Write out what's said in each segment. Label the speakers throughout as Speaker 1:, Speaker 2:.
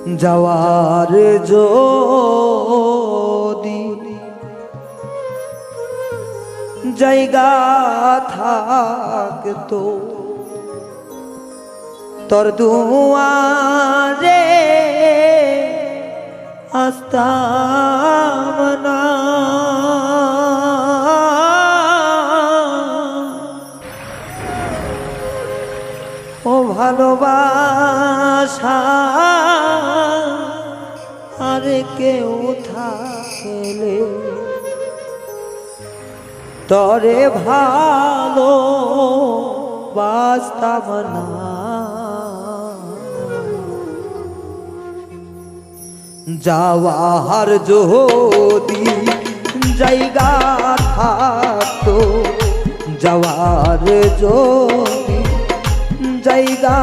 Speaker 1: যাওয়ার যদি জায়গা থাকতো তোর দুয়ারে আসতাম না। ও ভালোবাসা আর কেউ থাকলে তরে ভালো বাসতাম না। যাওয়ার যদি জায়গা থাকতো যাওয়ার যদি জায়গা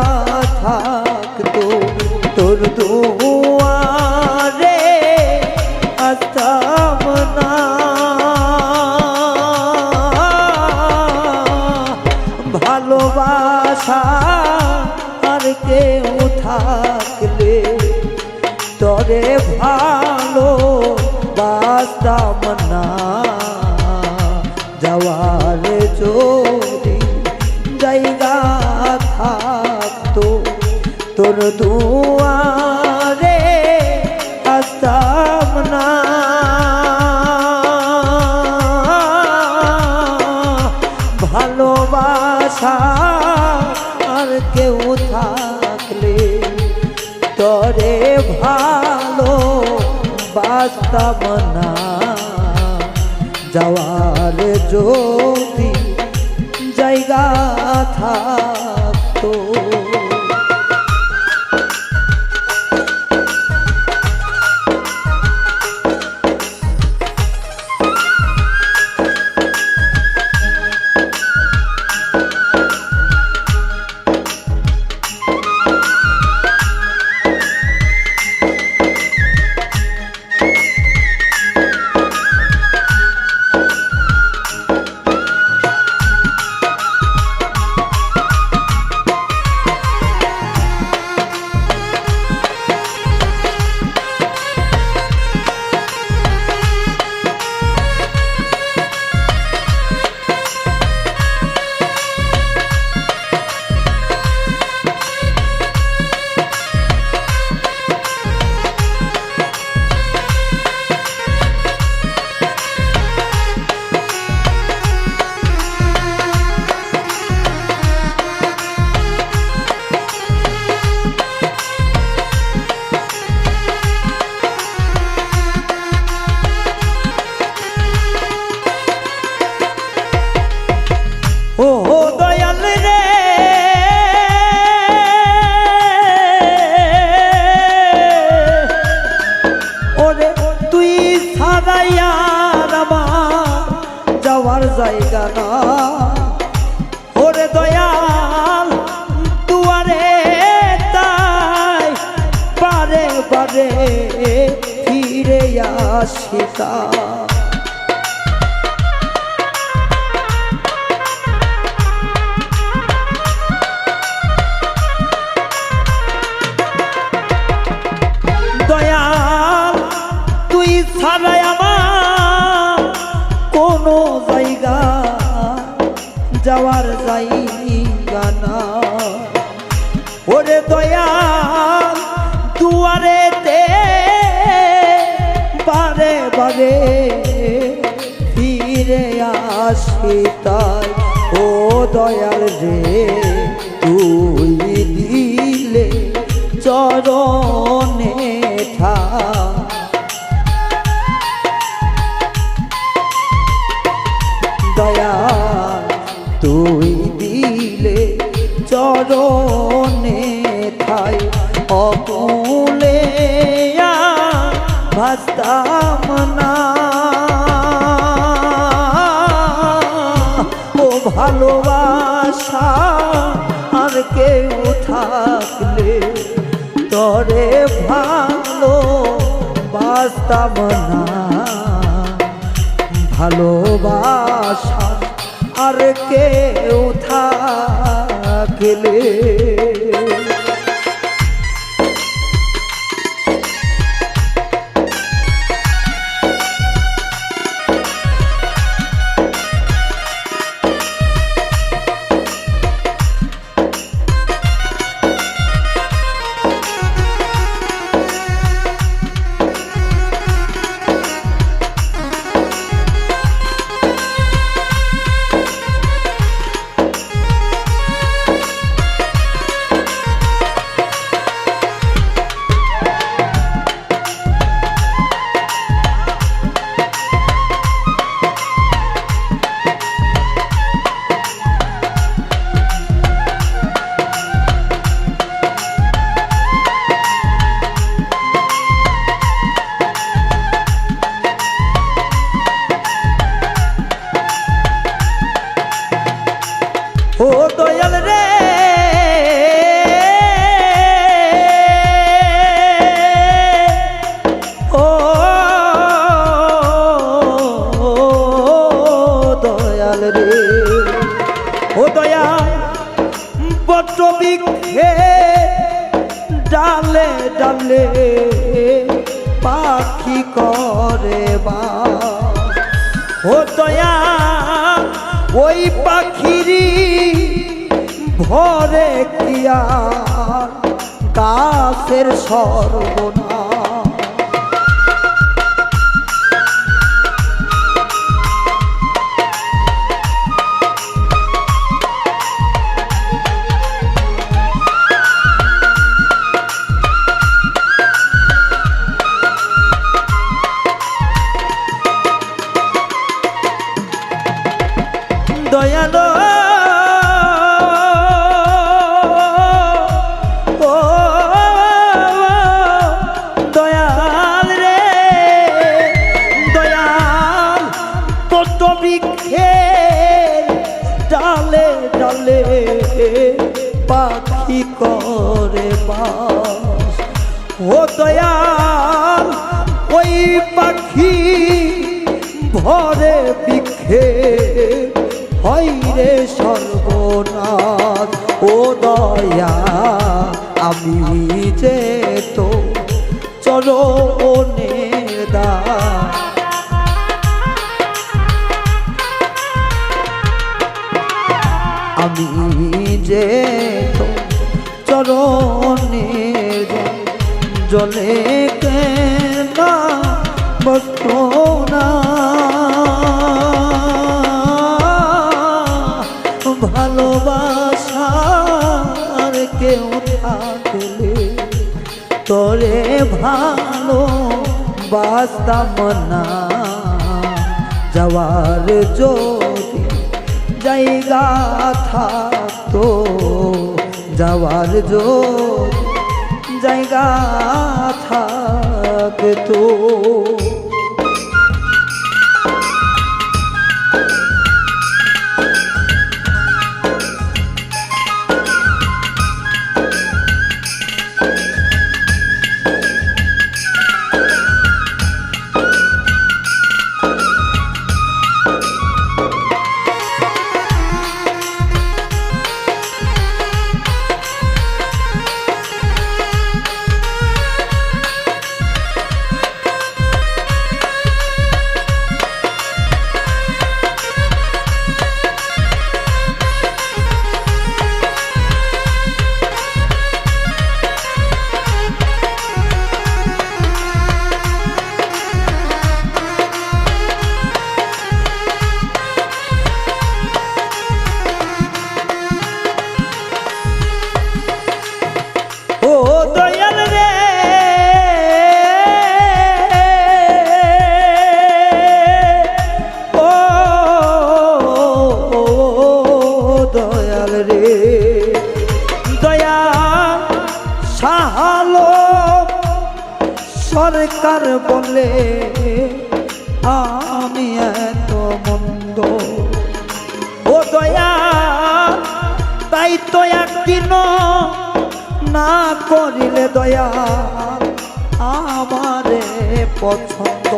Speaker 1: থাকতো তোর দুয়ারে আসতাম না। ভালোবাসা আর কেউ থাকলে তরে ভালো বাসতাম না। যাওয়ার যদি জায়গা থাকতো তোর দুয়ারে আসতাম না। ভালোবাসা আর কেউ থাকলে তরে ভালো বাসতাম না। যাওয়ার যদি জায়গা থাকতো। ও দয়াল রে ওরে তুই ছাড়াইয়ার আমার যাওয়ার জায়গা না। ওরে দয়াল দুয়ারে তাই বারে বারে ফিরে আসিতা। ছাড়াই আমার কোনো জায়গা যাওয়ার জায়গা না। ওরে দয়াল দুয়ারেতে বারে বারে ফিরে আসি তাই। ও দয়াল রে তুই দিলে চরণে ঠাই। দয়াল তুই দিলে চরণে ঠাই। অকুলে ভাসতাম না। ও ভালোবাসা আর কেউ থাকলে তরে ভালো বাসতাম না। ভালোবাসা আর কেউ থাকলে রে ও দয়া বটবৃক্ষে ডালে ডালে পাখি করে বাস ও দয়া ওই পাখিরি ভরে কিয়া গাছের সর্বনাশ দয়ালো ও দয়াল রে দয়াল বটবৃক্ষের ডালে ডালে পাখি করে বাস ও দয়াল ওই পাখি ভরে বৃক্ষে হইরে সর্বনাশ ও দয়া আমি যে তো চরণের দাস আমি যে তো চরণের জলে কেন বস্ত্র না ভালোবাসার কেউ থাকলে তোরে ভালো বাসতাম না যাওয়ার যদি জায়গা থাকতো যাওয়ার যদি জায়গা থাকতো সরকার বলে আমি এত মন্দ ও দয়া তাই তো একদিন না করিলে দয়া আমারে পছন্দ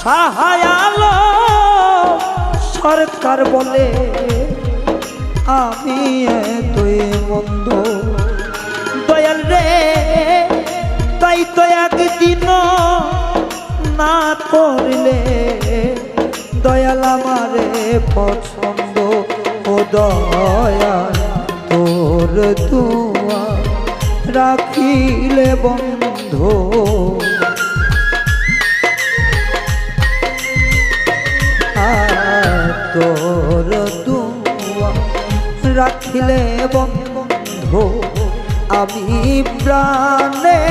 Speaker 1: সাহায়ালো সরকার বলে আমি এতই মন্দ দয়াল রে তাই তো একদিন না করলে দয়াল আমারে পছন্দ ও দয়াল তোর দুয়া রাখিলে বন্ধ তোর দুয়া রাখিলে বন্ধু আমি প্রাণে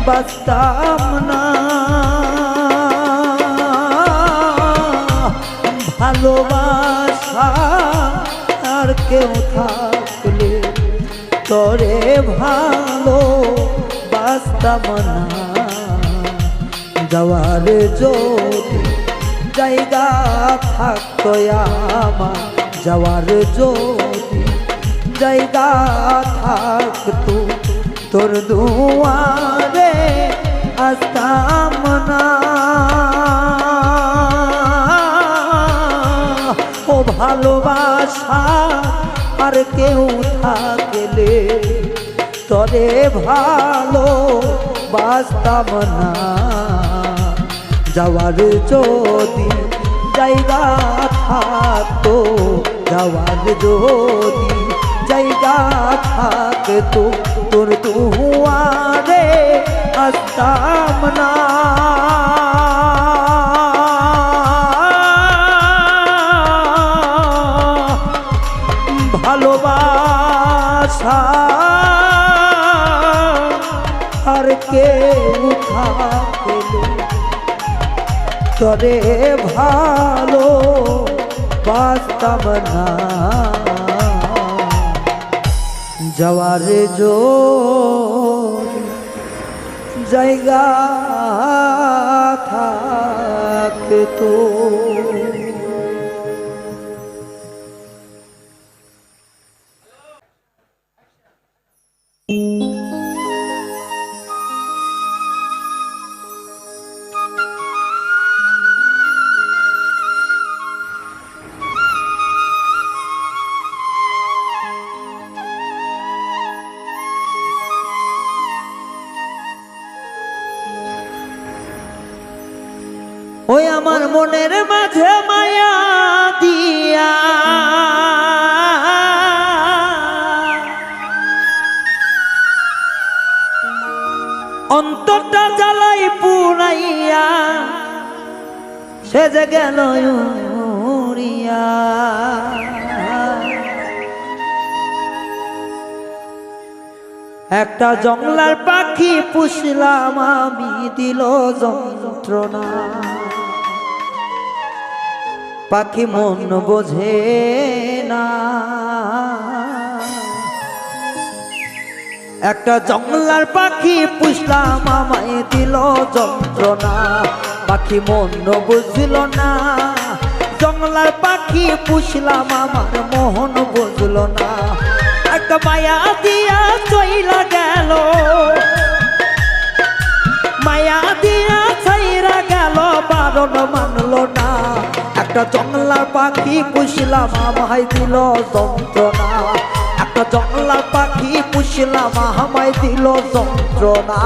Speaker 1: বাঁচতাম না ভালোবাসা আর কেউ থাকলে তোরে ভালো বাসতাম না, যাওয়ার যদি জায়গা থাকতো আমার, যাওয়ার যদি জায়গা থাকতো তোর দুয়ারে আসতাম না। ও ভালোবাসা আর কেউ থাকলে তোরে ভালো বাসতাম না, যাওয়ার যদি জায়গা থাকতো, যাওয়ার যদি জায়গা থাকতো তোর দুয়ারে আসতাম না। ভালোবাসা আর কেউ থাকলে তোরে ভালো বাসতাম না, যাওয়ার যদি জায়গা থাকতো। ওই আমার মনের মাঝে মায়া দিয়া অন্তরটা জ্বালাই পুরাইয়া সে যে গেল উড়িয়া। একটা জংলার পাখি পুষলাম আমি, দিল যন্ত্রণা। পাখি মন বোঝে না, একটা জংলার পাখি পুষলাম আমায় দিল যন্ত্রণা। পাখি মন বুঝল না, জংলার পাখি পুষলাম আমার মোহন বুঝল না। একটা মায়া দিয়া চইলা গেল, মায়া দিয়া ছাইরা গেল, বারণ মানল না। একটা জংলার পাখি পুষলাম আমায় দিল যন্ত্রণা, একটা জংলার পাখি পুষলাম আমায় দিল যন্ত্রণা।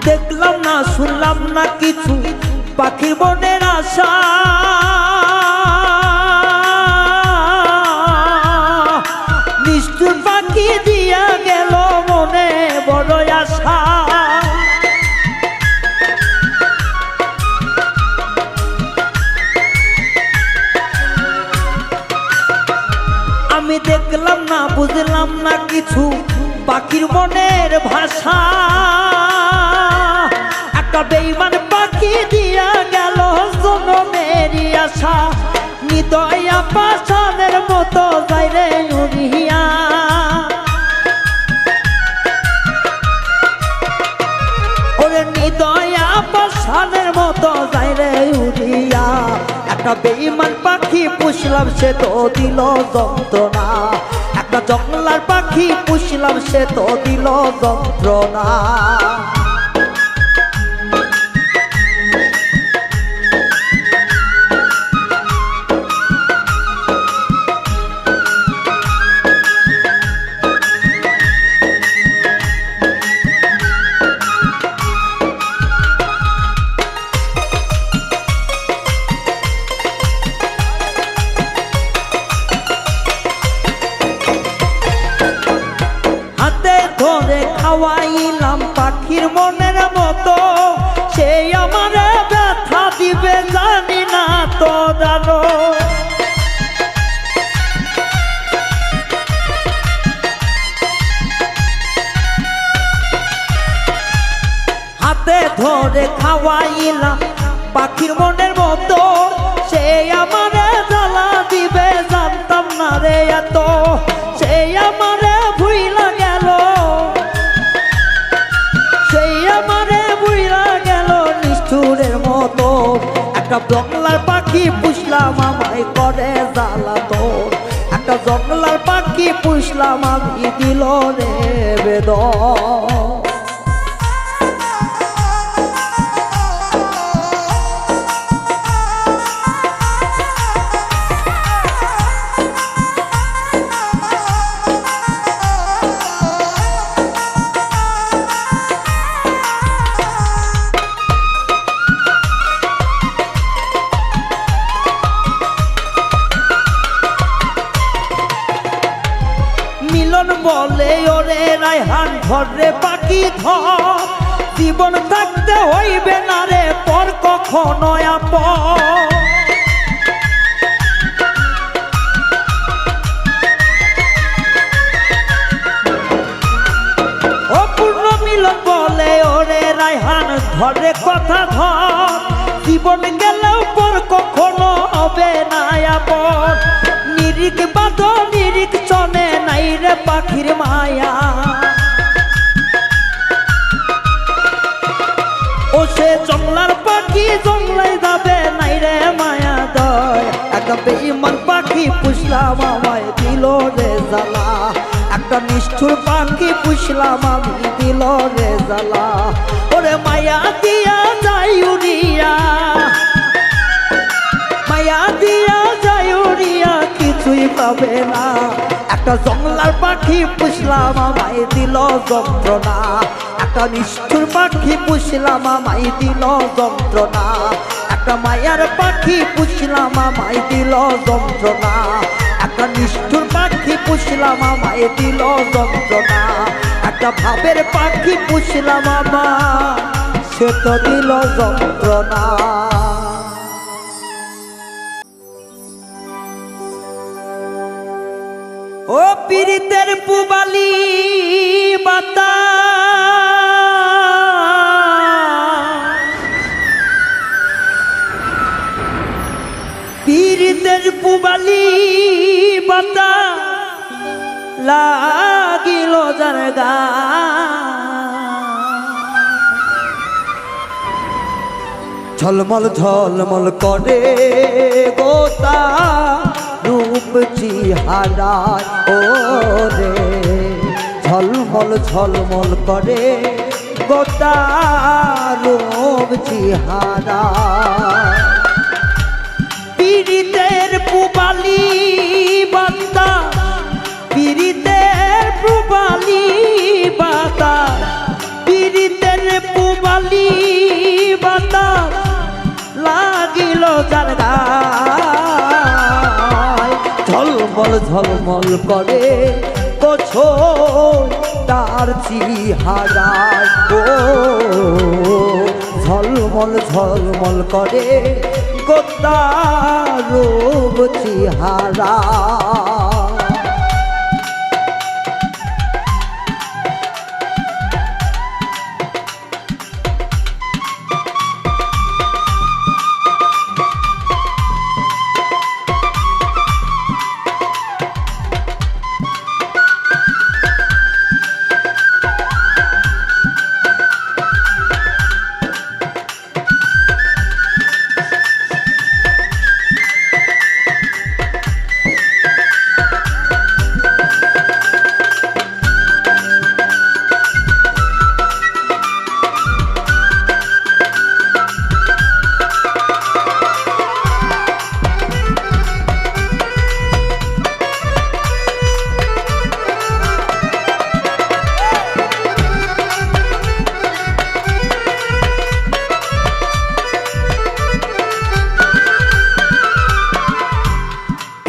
Speaker 1: দেখলাম না শুনলাম না কিছু পাখির মনের আশা, নিষ্ঠুর পাখি দিয়া গেল মনে বড় আশা। আমি দেখলাম না বুঝলাম না কিছু পাখির মনের ভাষা, একটা বেঈমান পাখি দিয়া গেল জনমেরই আশা। নিদয়া পাষাণের মতো যায় রে উড়িয়া, ওরে নিদয়া পাষাণের মতো যায় রে উড়িয়া। একটা বেঈমান পাখি পুষলাম সে তো দিল যন্ত্রণা, একটা জংলার পাখি পুষলাম সে তো দিল যন্ত্রণা। ধরে খাওয়াইলাম পাখির মনের মতো, সেই আমারে ব্যথা দিবে জানি না তো জানো। হাতে ধরে খাওয়াইলাম পাখির মনের মতো, সেই আমারে জ্বালা দিবে জানতাম না রে এত, সেই আমারে ভুইলা গেল, সেই আমারে ভুইলা গেল নিষ্ঠুরের মতো। একটা জংলার পাখি পুষলাম আমায় করে জ্বালা তো, একটা জংলার পাখি পুষলাম আমি দিল রে বেদন। বলে ওরে রায়হান ঘরে পাখি ধর, জীবন থাকতে হইবে না রে পর কখনো আপন। অপূর্ণ মিলন বলে ওরে রায়হান ঘরে কথা ধর, জীবন গেলেও পর কখনো হবে না আপন। নিরিখ বাদ নিরিখ চনে নাই রে পাখির মায়া, ও সে জংলার পাখি জংলাই যাবে নাই রে মায়া দয়। একটা বেঈমান পাখি পুষলাম আমায় দিল রে জ্বালা, একটা নিষ্ঠুর পাখি পুষলাম আমি দিল রে জ্বালা। ওরে মায়া দিয়া যাই উড়িয়া, মায়া দিয়া যাই উড়িয়া কিছুই পাবে না। একটা জংলার পাখি পুষলাম আমায় দিল যন্ত্রণা, একটা নিষ্ঠুর পাখি পুষলাম আমায় দিল যন্ত্রণা। একটা মায়ার পাখি পুষলাম আমায় দিল যন্ত্রণা, একটা নিষ্ঠুর পাখি পুষলাম আমায় দিল যন্ত্রণা। একটা ভাবের পাখি পুষলাম আমায়, সে তো দিল যন্ত্রণা। ও পীড়িতের পুবালি বাতা, পীড়িতের পুবালি বাতা লাগিল যার গায়, ঝলমল ঝলমল করে গোতা রূপ চেহারায় ও রে, ঝলমল ঝলমল করে গোতা রূপ চেহারায়। পীড়িতের পুবালি বাতা, পীড়িতের পুবালি বাতা, পীড়িতের পুবালি বাতা লাগিল যার গায়, ঝলমল ঝলমল করে গোছো তার চেহারায় ও, ঝলমল ঝলমল করে গোতা রূপ চেহারা।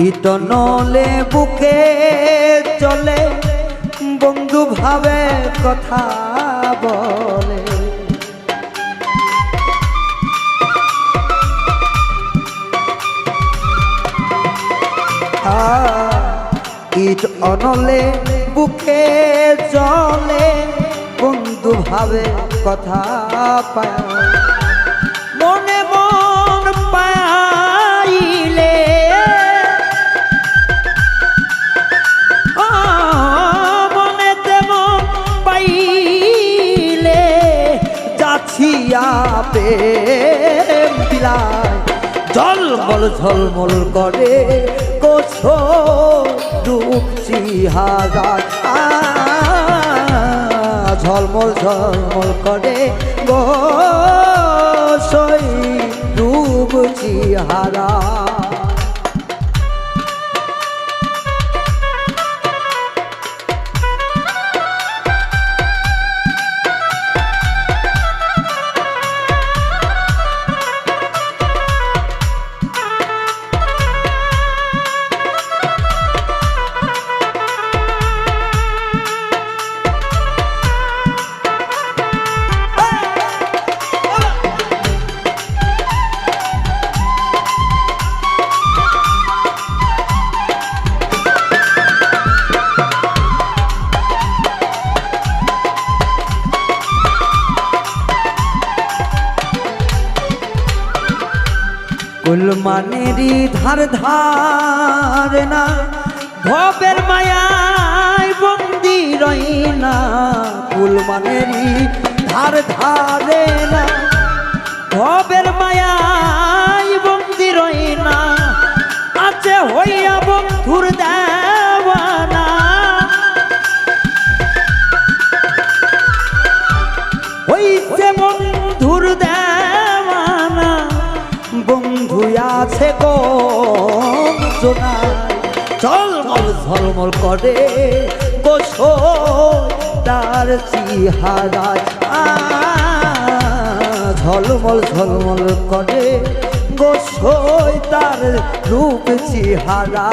Speaker 1: ইট নলে বুকে চলে বন্ধু ভাবে কথা বলে ইট অনলে বুকে জলে বন্ধু ভাবে কথা পায় মনে মন পাইলে মনেতে মন পাইলে যাচ্ছিয়া প্রেম বিলায় ঝলমল ঝলমল করে কোছো রূপ চিহারায় ঝলমল ঝলমল করে গোসই রূপ চিহারায় কুলমানেরই ধার ধার না ভবের মায়ায় বন্দি রই না কুলমানেরই ধার ধারে না ভবের মায়ায় বন্দি রই না আছে হইয়া বন্ধুর দেওয়ানা হইছে বন্ধুর দেওয়ানা বন্ধু আছে কোন জোনায় ঝলমল ঝলমল করে গোসো তার চেহারায় ঝলমল ঝলমল করে গোসো তার রূপ চেহারা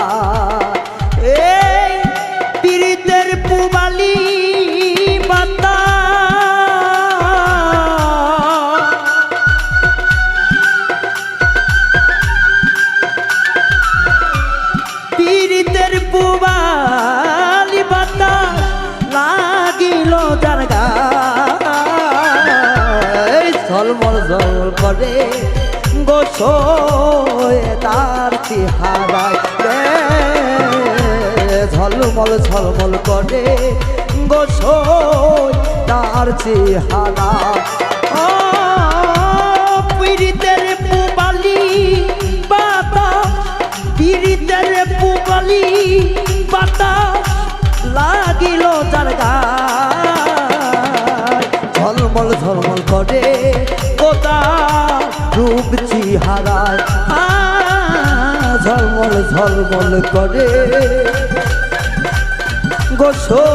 Speaker 1: এই পীড়িতের পুবালি পাতা পুবালি বাতা লাগিল যার গায় ঝলমল ঝলমল করে গোসোয় তার চেহারায় ঝলমল ঝলমল করে গোসোয় তার চেহারা পীড়িতের পুবালি বাতা পীড়িতের পুবালি পাতা লাগিল যার গায় ঝলমল ঝলমল করে কোতা রূপ চেহারায় ঝলমল ঝলমল করে গোসো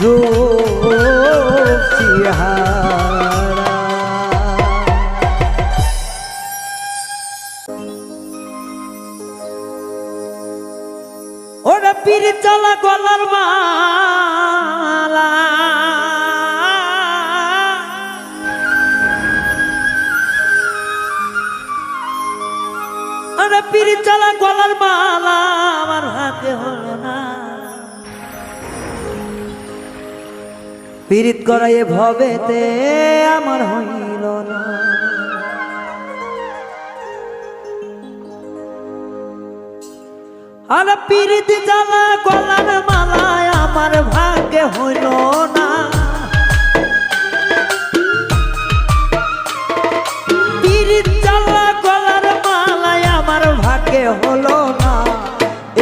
Speaker 1: রূপ চেহারা ওরা পীর চালা গলার মালা ওরা পীর চালা গলার মালা আমার হাতে হলো না পীড়িত করাই ভবেতে আমার হইল না আর পীড়িত জ্বালা গলার মালায় আমার ভাগ্যে হইল না পীড়িত জ্বালা গলার মালায় আমার ভাগ্যে হলো না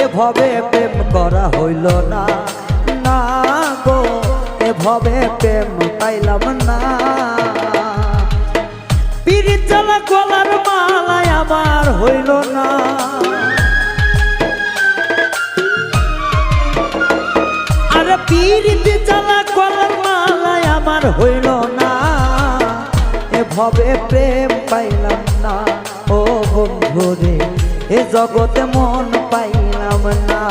Speaker 1: এভাবে প্রেম করা হইল না না গো এভাবে প্রেম পাইলাম না পীড়িত জ্বালা গলার মালায় আমার হইল না পীড়িত জ্বালা গলার মালায় আমার হইল না এভাবে প্রেম পাইলাম না ও বন্ধু রে এ জগতে মন পাইলাম না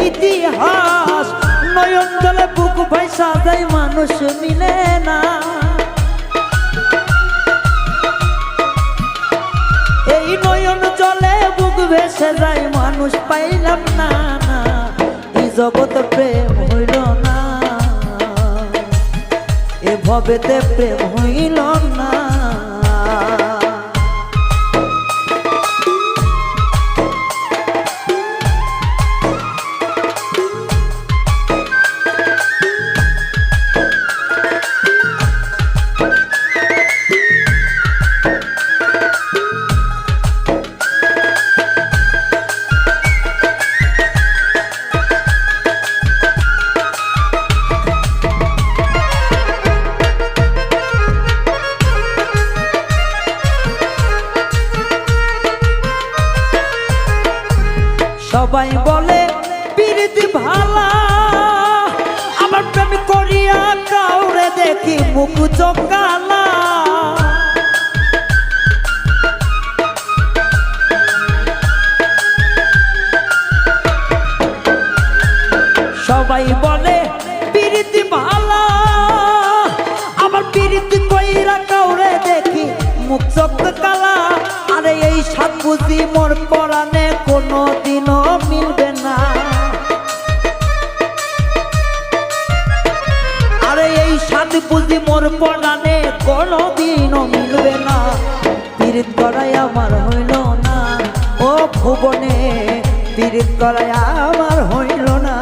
Speaker 1: ইতিহাস নয়ন জলে বুক ভাইসা যায় মানুষ মিলে না এই নয়ন জলে বুক ভেসে যায় মানুষ পাইলাম না এই জগৎ প্রেম হইল না এ ভবেতে প্রেম হইল না সবাই বলে প্রীতি ভালা আমার প্রেম করিয়া কাউরে দেখি মুখ চোখালা সবাই বলে প্রীতি ভালা আমার প্রীতি কইরা কাউরে দেখি মুখ চোখ কালা আরে এই সাত বুঝি মোর পরাণে কোনো দিনও মিলবে না আরে এই সাত বুঝি মোর পরাণে কোনো দিনও মিলবে না পীড়িত করাই আমার হইল না ও ভুবনে পীড়িত করাই আমার হইল না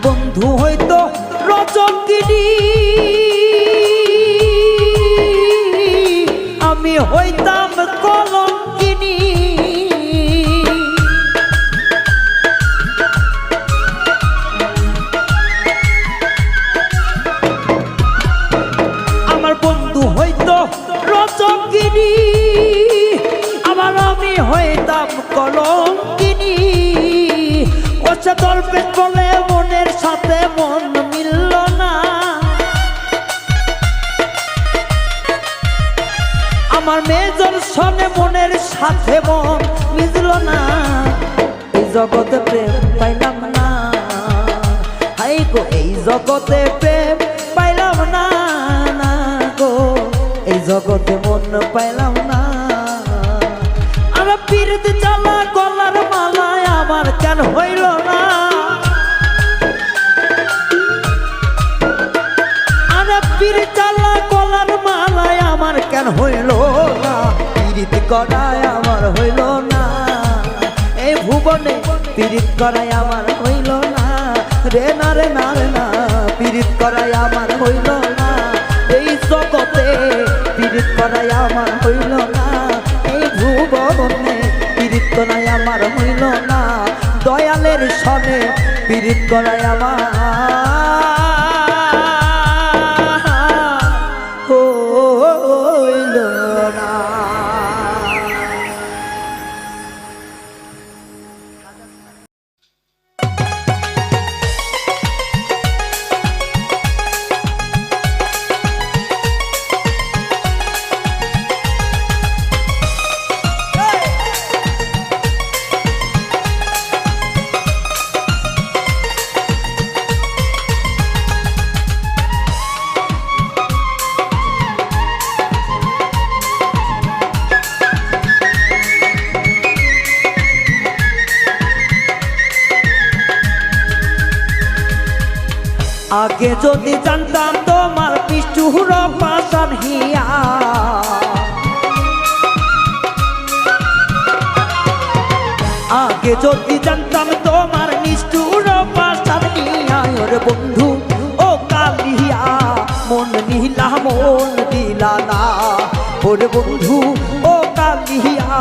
Speaker 1: বন্ধু হইতো রজকিনী আমি হইতাম কলঙ্কিনী আমার বন্ধু হইতো রজকিনী আবার আমি হইতাম কলঙ্কিনী ওসে দলপেট বলে মনের সাথে মন মিলল না আমার মেজর সনে মনের সাথে মন মিলল না এই জগতে প্রেম পাইলাম না হাই গো এই জগতে প্রেম পাইলাম না গো এই জগতে মন পাইলাম না আমার পীড়িত জ্বালা গলার মালায় আমার কেন হইল না আরে পীড়িত জ্বালা গলার মালায় আমার কেন হইল না পীড়িত করায় আমার হইল না এই ভুবনে পীড়িত করায় আমার হইল না রে না রে না রে না পীড়িত করায় আমার হইল না এই জগতে পীড়িত করায় আমার হইল না এই ভুবনে পীড়িত করায় আমার হইল না দয়ালের সনে পীড়িত করায় আমার হইল না আগে যদি জানতাম তোমার পিষ্টুর পাশান হিয়া আগে যদি জানতাম তোমার নিষ্ঠুর পাশান হিয়া ওরে বন্ধু ও কালিয়া মন নিলা মন দিলা না ওরে বন্ধু ও কালিয়া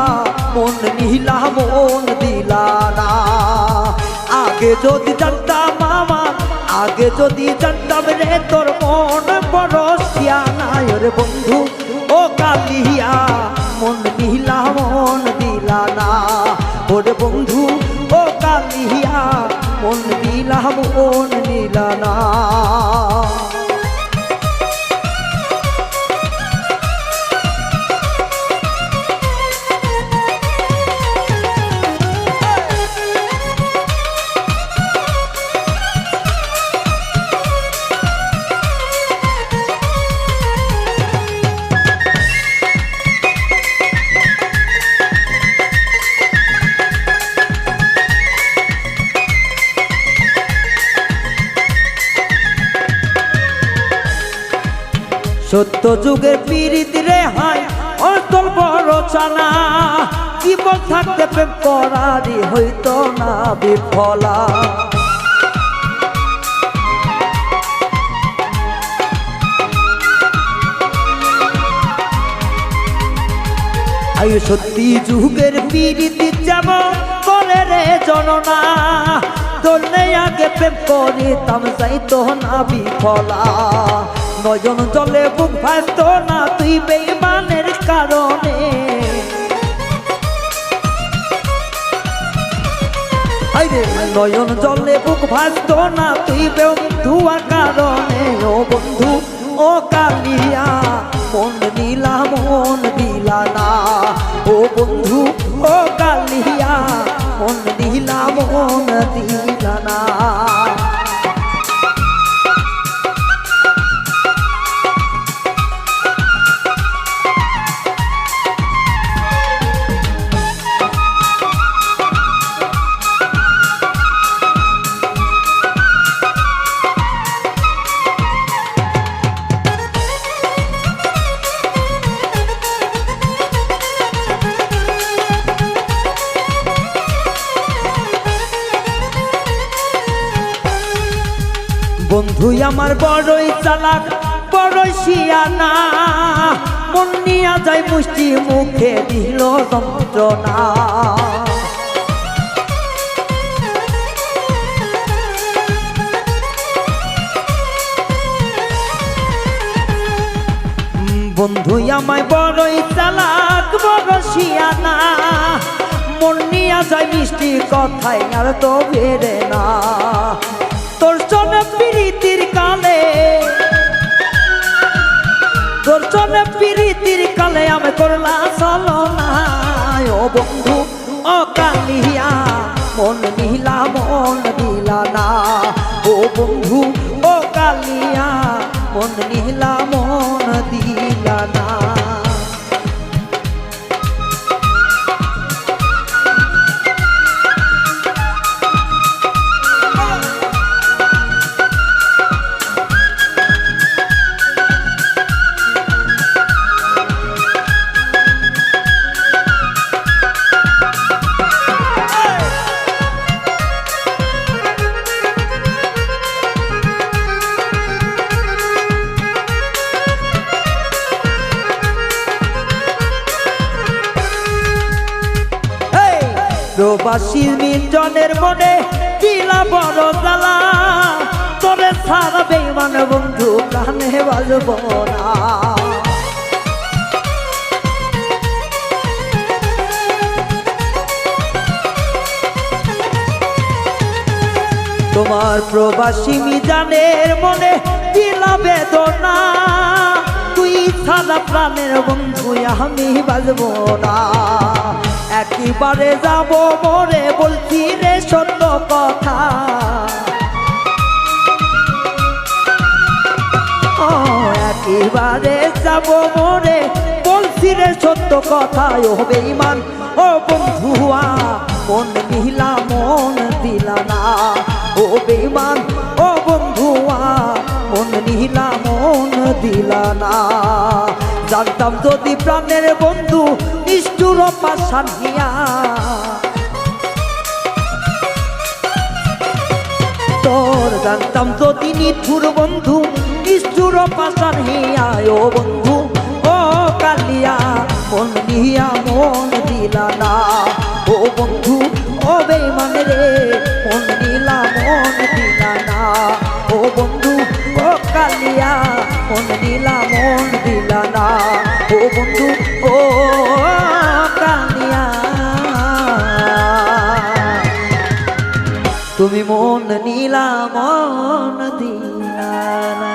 Speaker 1: মন নিলা মন দিলা না আগে যদি জানতাম মামা আগে যদি জানতাম রে তোর মন বড় শিয়ানা ওরে বন্ধু ও কালিয়া মন নিলা মন দিলা না ওরে বন্ধু ও কালিয়া মন দিলা মন নিলা না সত্য যুগের পীড়িত রে হয় অতল বড় চানা জীবন থাকতে প্রেম করারই হইতো না বিফলা আয়ু সত্যি যুগের পীড়িত যেমন করে রে জননা তোলে আগে প্রেম করিতাম যাইতো না বিফলা নয়ন জলে বুক ভাসত না তুই বেঈমানের কারণে নয়ন জলে বুক ভাসত না তুই বেধুয়া কারণে ও বন্ধু ও কালিয়া মন দিলা মন দিলা না ও বন্ধু ও কালিয়া মন দিলা মন দিলা না বন্ধু আমার বড়ই চালাক বড়ই শিয়ানা মন নিয়া যায় মুষ্টি মুখে দিল যন্ত্রণা বন্ধু আমায় বড়ই চালাক বড় শিয়ানা মন নিয়া যায় মিষ্টি কথায় আর তো বেরে না তোর চলে প্রীতির কালে তোর চলে প্রীতির কালে আমি করলা চলো না ও বন্ধু ও কালিয়া মন নিলা মন দিলা না ও বন্ধু ও কালিয়া মন নিলা মন দিলা না প্রবাসী নির্জনের মনে দিলা বড় জ্বালা তোরে ছাড়া বেঈমান বন্ধু প্রাণে বাজব না তোমার প্রবাসী মিজানের মনে দিলা বেদনা তুই ছাড়া প্রাণের বন্ধু আমি বাজব না একেবারে যাব মরে বলছি রে সত্য কথা একেবারে যাব মরে বলছি রে সত্য কথা ও বেঈমান ও বন্ধুয়া মন দিলা মন দিলা না ও বেঈমান ও বন্ধুয়া মন দিলা মন দিলা না জানতাম যদি প্রাণের বন্ধু নিষ্ঠুর পাশান হিয়া তোর জানতাম যদি নিঠুর বন্ধু নিষ্ঠুর পাশান হিয়ায় ও বন্ধু ও কালিয়া মন নিয়া মন দিলা না ও বন্ধু ও বেঈমান রে মন নিলা মন দিলা না ও বন্ধু ও কালিয়া মন নিলা মন দিলা না ও বন্ধু ও কালিয়া তুমি মন নিলা মন দিলা না।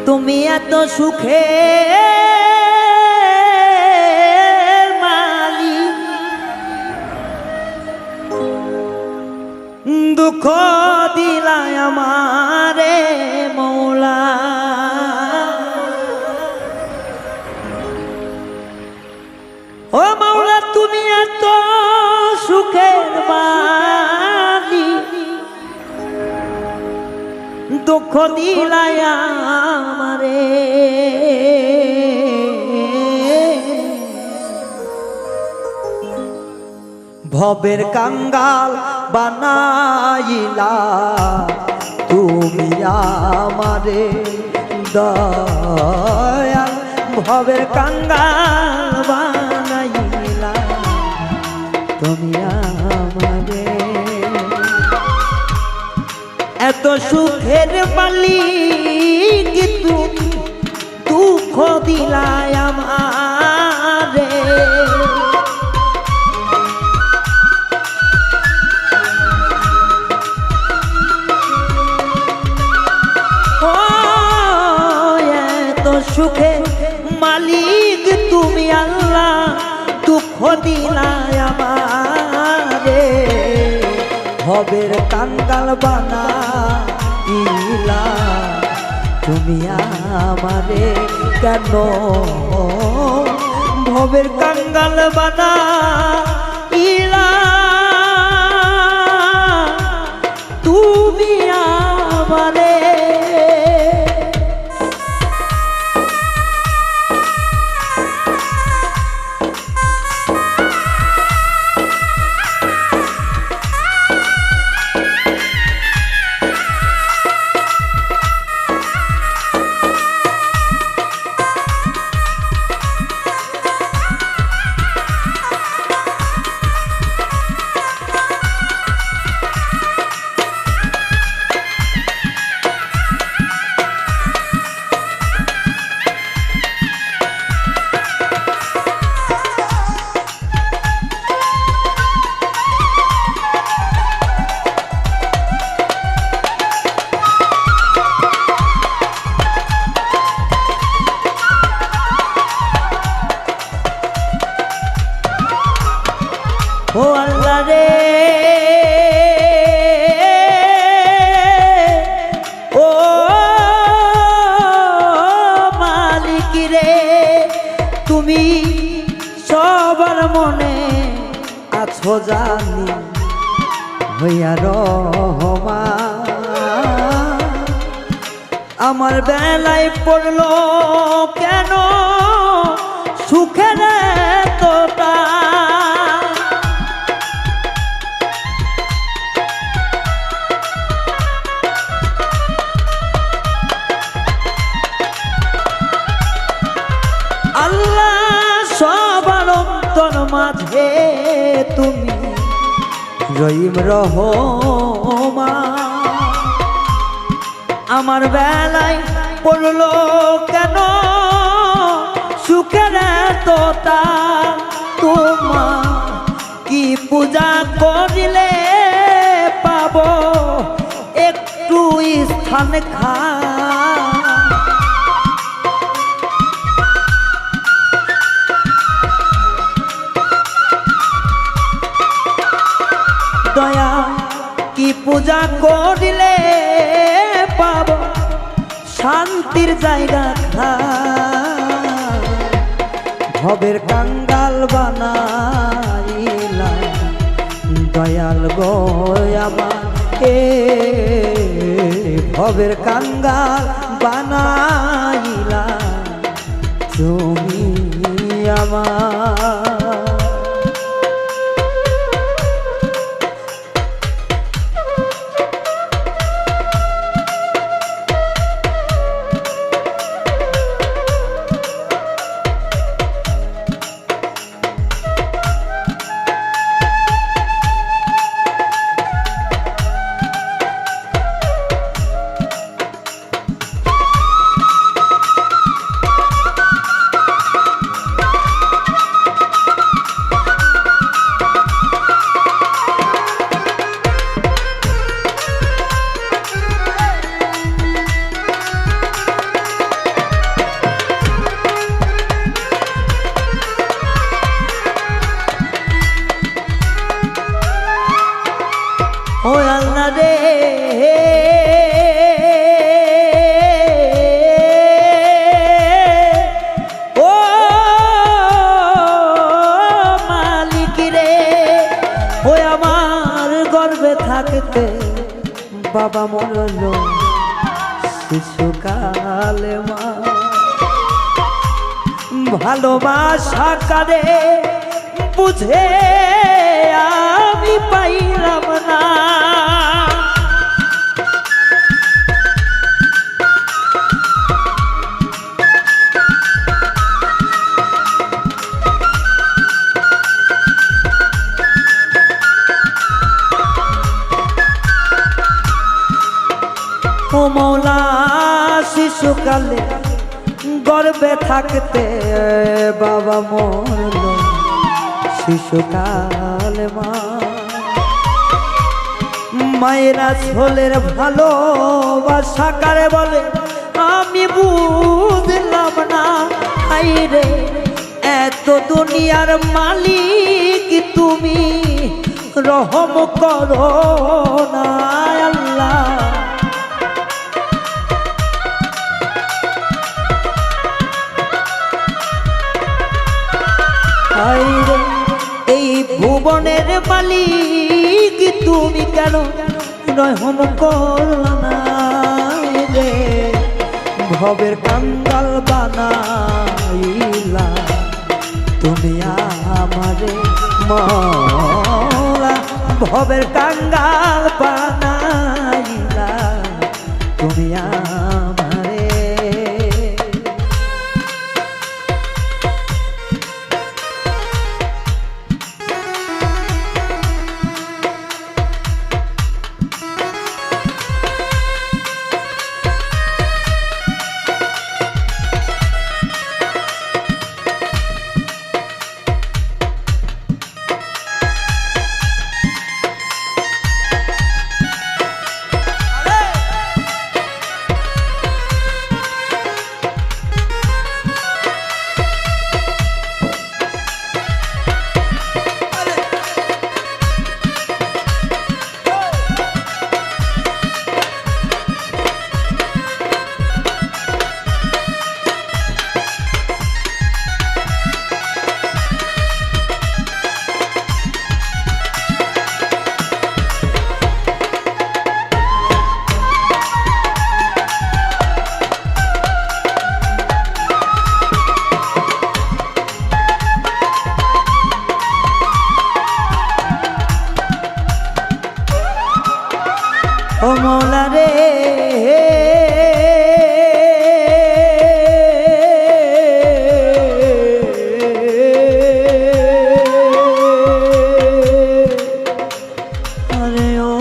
Speaker 1: তুমি এত সুখে মালিক দুঃখ দিলায় আমারে মৌলা ও মৌলা তুমি এত সুখের মালিক দুঃখ দিলায় আমারে ভবের কাঙ্গাল বানাইলা তুমি আমারে দয়াল ভবের কাঙ্গাল বানাইলা তুমি আমারে এত সুখের মালিক তুমি দুঃখ দিলায় আমারে ও এত সুখের মালিক তুমি আল্লাহ দুঃখ দিলায় আমারে ভবের কাঙ্গাল বানাইলা তুমি আমারে কেন ভবের কাঙ্গাল বানাইলা তুমি আমারে ও আল্লাহ রে ও মালিক রে তুমি সবার মনে আছো জানি হইয়া রহমান আমার বেলায় পড়লো কেন সুখের তোটা মাঝে তুমি রহিম রহমান আমার বেলায় পড়লো কেন সুখের তোতা তোমার কি পূজা করিলে পাবো একটু স্থান খা পূজা করিলে পাব শান্তির জায়গা ভবের কাঙ্গাল বানাইলা দয়াল গো আমার ভবের কাঙ্গাল বানাইলা তুমি আমার। ও আল্লাহ রে ও মালিক রে ও আমার গর্ভে থাকতে বাবা মরল শিশুকালে মা ভালোবাসা কারে বুঝে আমি পাইলাম না ও মৌলা শিশুকালে গর্ভে থাকতে বাবা মরল শিশুকালে মা মায়েরা ছোলের ভালোবাসা কারে বলে আমি বুঝলাম না আইরে এত দুনিয়ার মালিক তুমি রহম করো না আল্লাহ এই ভুবনের মালিক তুমি কেন রহম করলা না রে ভবের কাঙ্গাল বানাইলা তুমি আমারে মওলা ভবের কাঙ্গাল বানাইলা তুমি আমারে। ও মৌলা রে আরে ও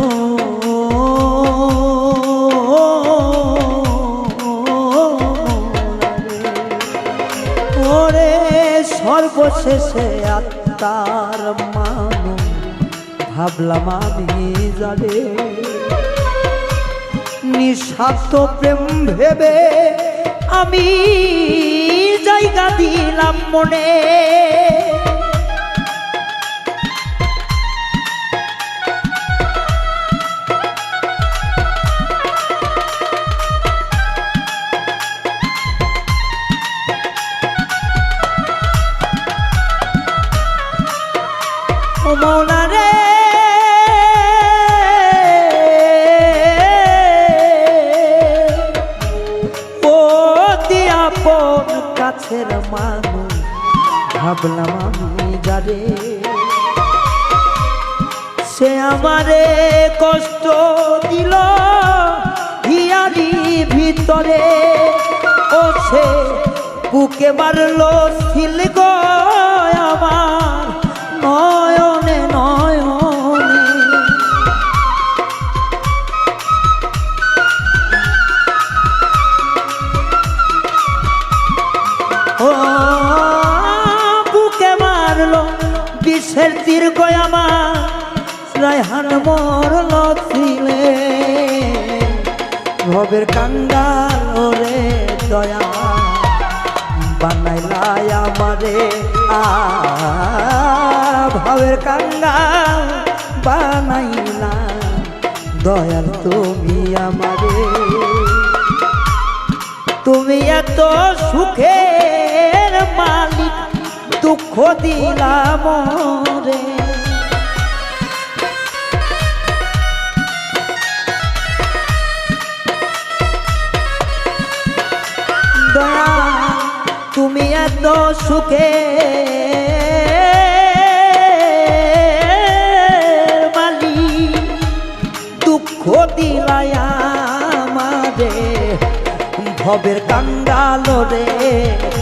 Speaker 1: ওরে সর্বশেষে আত্মার মানু ভাবলাম আমি যাবে নিঃস্বার্থ প্রেম ভেবে আমি জায়গা দিলাম মনে ও মৌলা রে ও আপন কাছের মানুষ ভাবলাম আমি যারে সে আমারে কষ্ট দিল হিয়ারি ভিতরে ও সে বুকে মারলো ছিল গো আমার নয়নে নয়নে ও বুকে মারলো বিষের তীর গো আমার রায়হান মরল ছিলে ভবের কাঙ্গাল ওরে দয়া বানাইলাই আমারে ভবের কাঙ্গাল বানাইলা দয়াল তুমি আমারে তুমি এত সুখের মালিক দুঃখ দিলাম রে তুমি এত সুখে মালি দুঃখ দিলাই আমারে ভবের কাঙ্গাল রে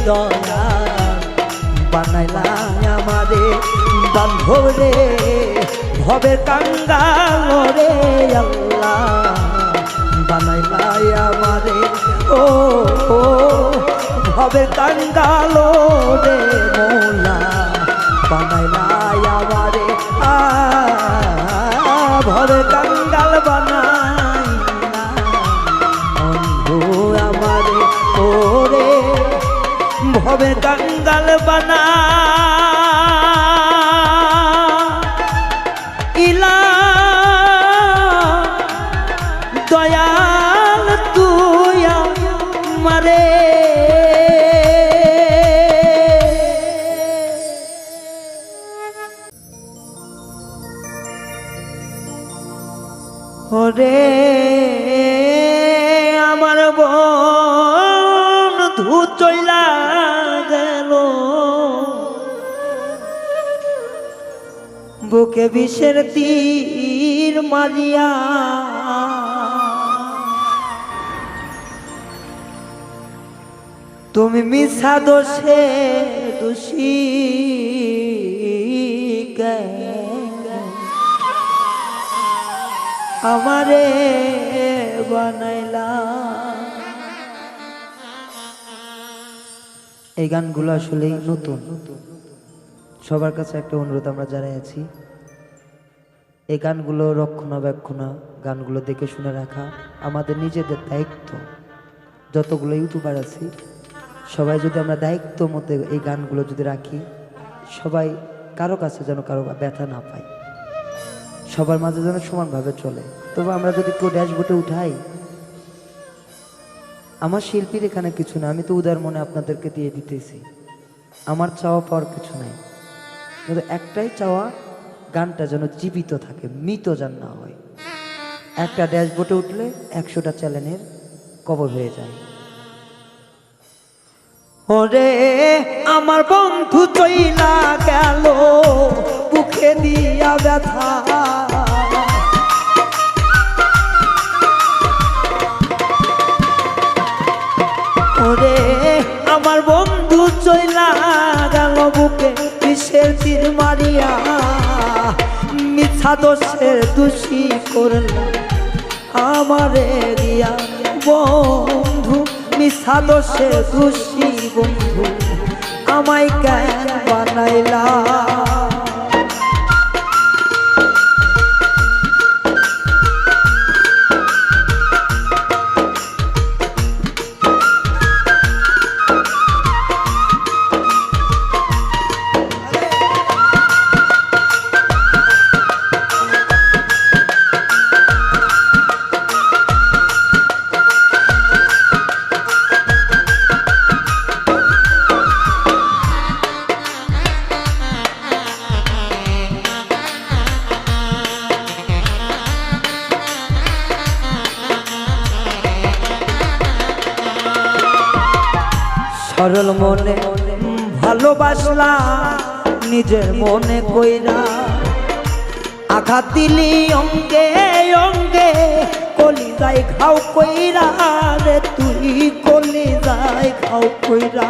Speaker 1: দয়া বানাইলাই আমারে বান্ধব রে ভবের কাঙ্গাল রে আল্লাহ বানাইলাই আমারে ও ভবের কাঙ্গাল রে মৌলা বানাইলাই আমারে ভবের কাঙ্গাল বানাইলা বন্ধু আমারে ওরে ভবের কাঙ্গাল বানা ইলা দয়াল তুই আমারে ওরে আমার বন্ধু চইলা গেল বুকে বিষের তীর মারিয়া তুমি মিছা দোষে দোষী আমারে বানাইলা এই গানগুলো আসলে নতুন সবার কাছে একটা অনুরোধ আমরা জানাই আছি এই গানগুলো রক্ষণাবেক্ষণা গানগুলো দেখে শুনে রাখা আমাদের নিজেদের দায়িত্ব যতগুলো ইউটিউবার আছি সবাই যদি আমরা দায়িত্ব মতো এই গানগুলো যদি রাখি সবাই কারো কাছে যেন কারো ব্যথা না পায় সবার মাঝে যেন সমানভাবে চলে তবে আমরা যদি কেউ ড্যাশবোর্ডে উঠাই আমার শিল্পীর এখানে কিছু না আমি তো উদার মনে আপনাদেরকে দিয়ে দিতেছি আমার চাওয়া পাওয়ার কিছু নাই কিন্তু একটাই চাওয়া গানটা যেন জীবিত থাকে মৃত যেন না হয় একটা ড্যাশবোর্ডে উঠলে 100টা চ্যানেলের কবর হয়ে যায় ওরে আমার বন্ধু চইলা গেল বুকে দিয়া ব্যথা ওরে আমার বন্ধু চইলা গেল বুকে বিষের তীর মারিয়া মিথ্যা দোষের দোষী করল আমারে দিয়া বন্ধু মিথ্যা দোষের দোষী বন্ধু আমায় কেন বানাইলা সরল মনে ভালোবাসলা নিজের মনে কইরা আঘাত দিলি অঙ্গে অঙ্গে কলিজায় খাও কইরা রে তুই কলিজায় খাও কইরা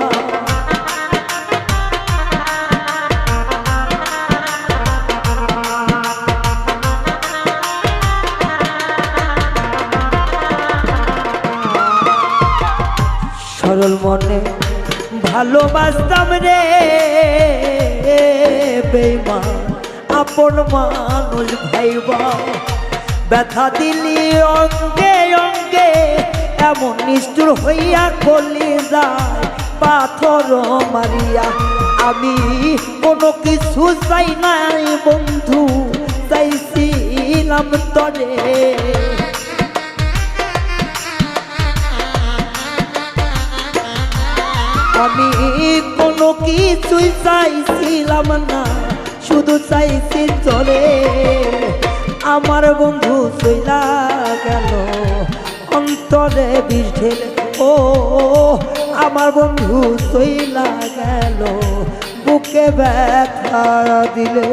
Speaker 1: সরল মনে ভালোবাসতাম রে বেঈমান আপন মানুষ ভাইবা ব্যথা দিলি অঙ্গে অঙ্গে এমন নিষ্ঠুর হইয়া কলিজায় পাথর মারিয়া আমি কোনো কিছু চাই নাই বন্ধু চাইছিলাম তরে আমি কোনো কিছুই চাইছিলাম না শুধু চাইছি চলে আমার বন্ধু চইলা গেল অন্তরে বিষ ঢেলে ও আমার বন্ধু চইলা গেল বুকে ব্যথা দিলে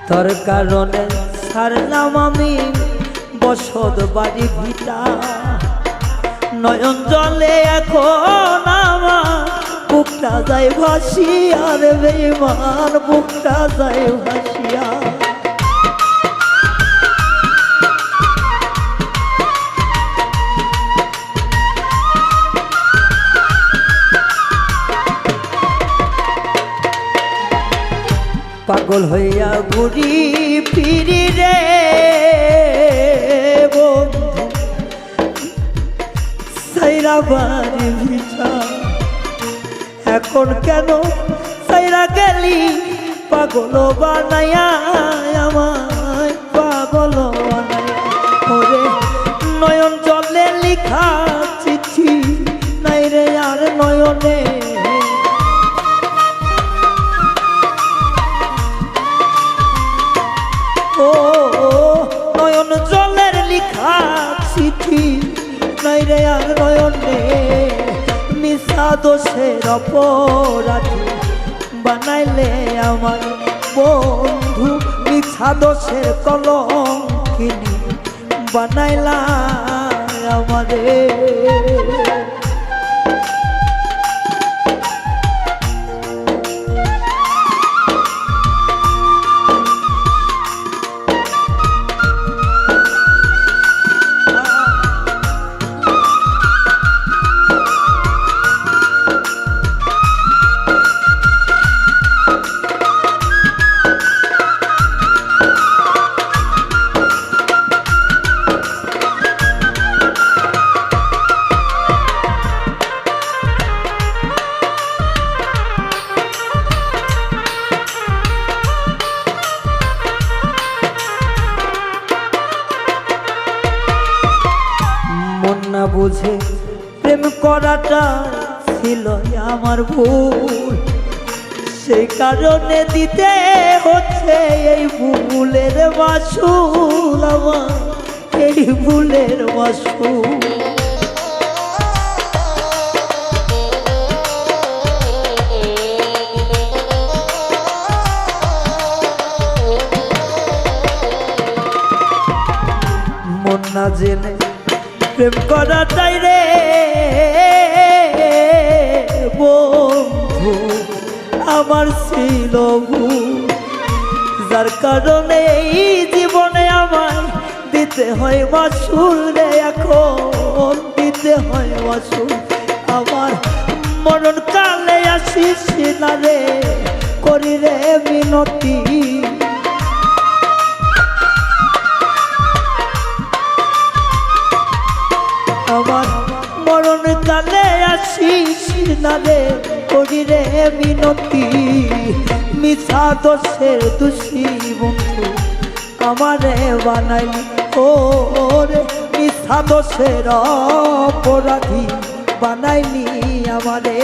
Speaker 1: তোর কারণে ছাড়লাম আমি বসত বাড়ি ভিটা নয়ন জলে এখন আমার বুকটা যায় ভাসিয়া রে বেঈমান বুকটা যায় ভাসিয়া পাগল হইয়া ঘুরি ফিরি রে বন্ধু সাইরা বাড়ি ভিটা এখন কেন সাইরা গেলি পাগল বানাইয়া আমায় পাগল বানাইয়া ওরে নয়ন জলে লিখা চিঠি নাই রে আর নয়নে নয়ন জলের লিখা চিঠি নাই রে আর নয়নে মিশা দোষের অপরাধী বানাইলে আমার বন্ধু মিশা দোষের কলঙ্কিনী বানাইলা আমাদের না বুঝে প্রেম করাটা ছিল আমার ভুল সেই কারণে দিতে হচ্ছে এই ভুলের মাসুল আমার এই ভুলের মাসুল মন না জেনে প্রেম করাটাই রে বন্ধু আমার ছিল ভুল যার কারণে এই জীবনে আমায় দিতে হয় মাসুল রে, এখন দিতে হয় মাসুল। আমার মরণ কালে আসিস না রে, করি রে মিনতি। আমার মরণ কালে আসিস না রে, করি রে মিনতি। মিছা দোষের দোষী বন্ধু আমারে বানাইলি, ও রে মিছা দোষের অপরাধী বানাইলি আমারে।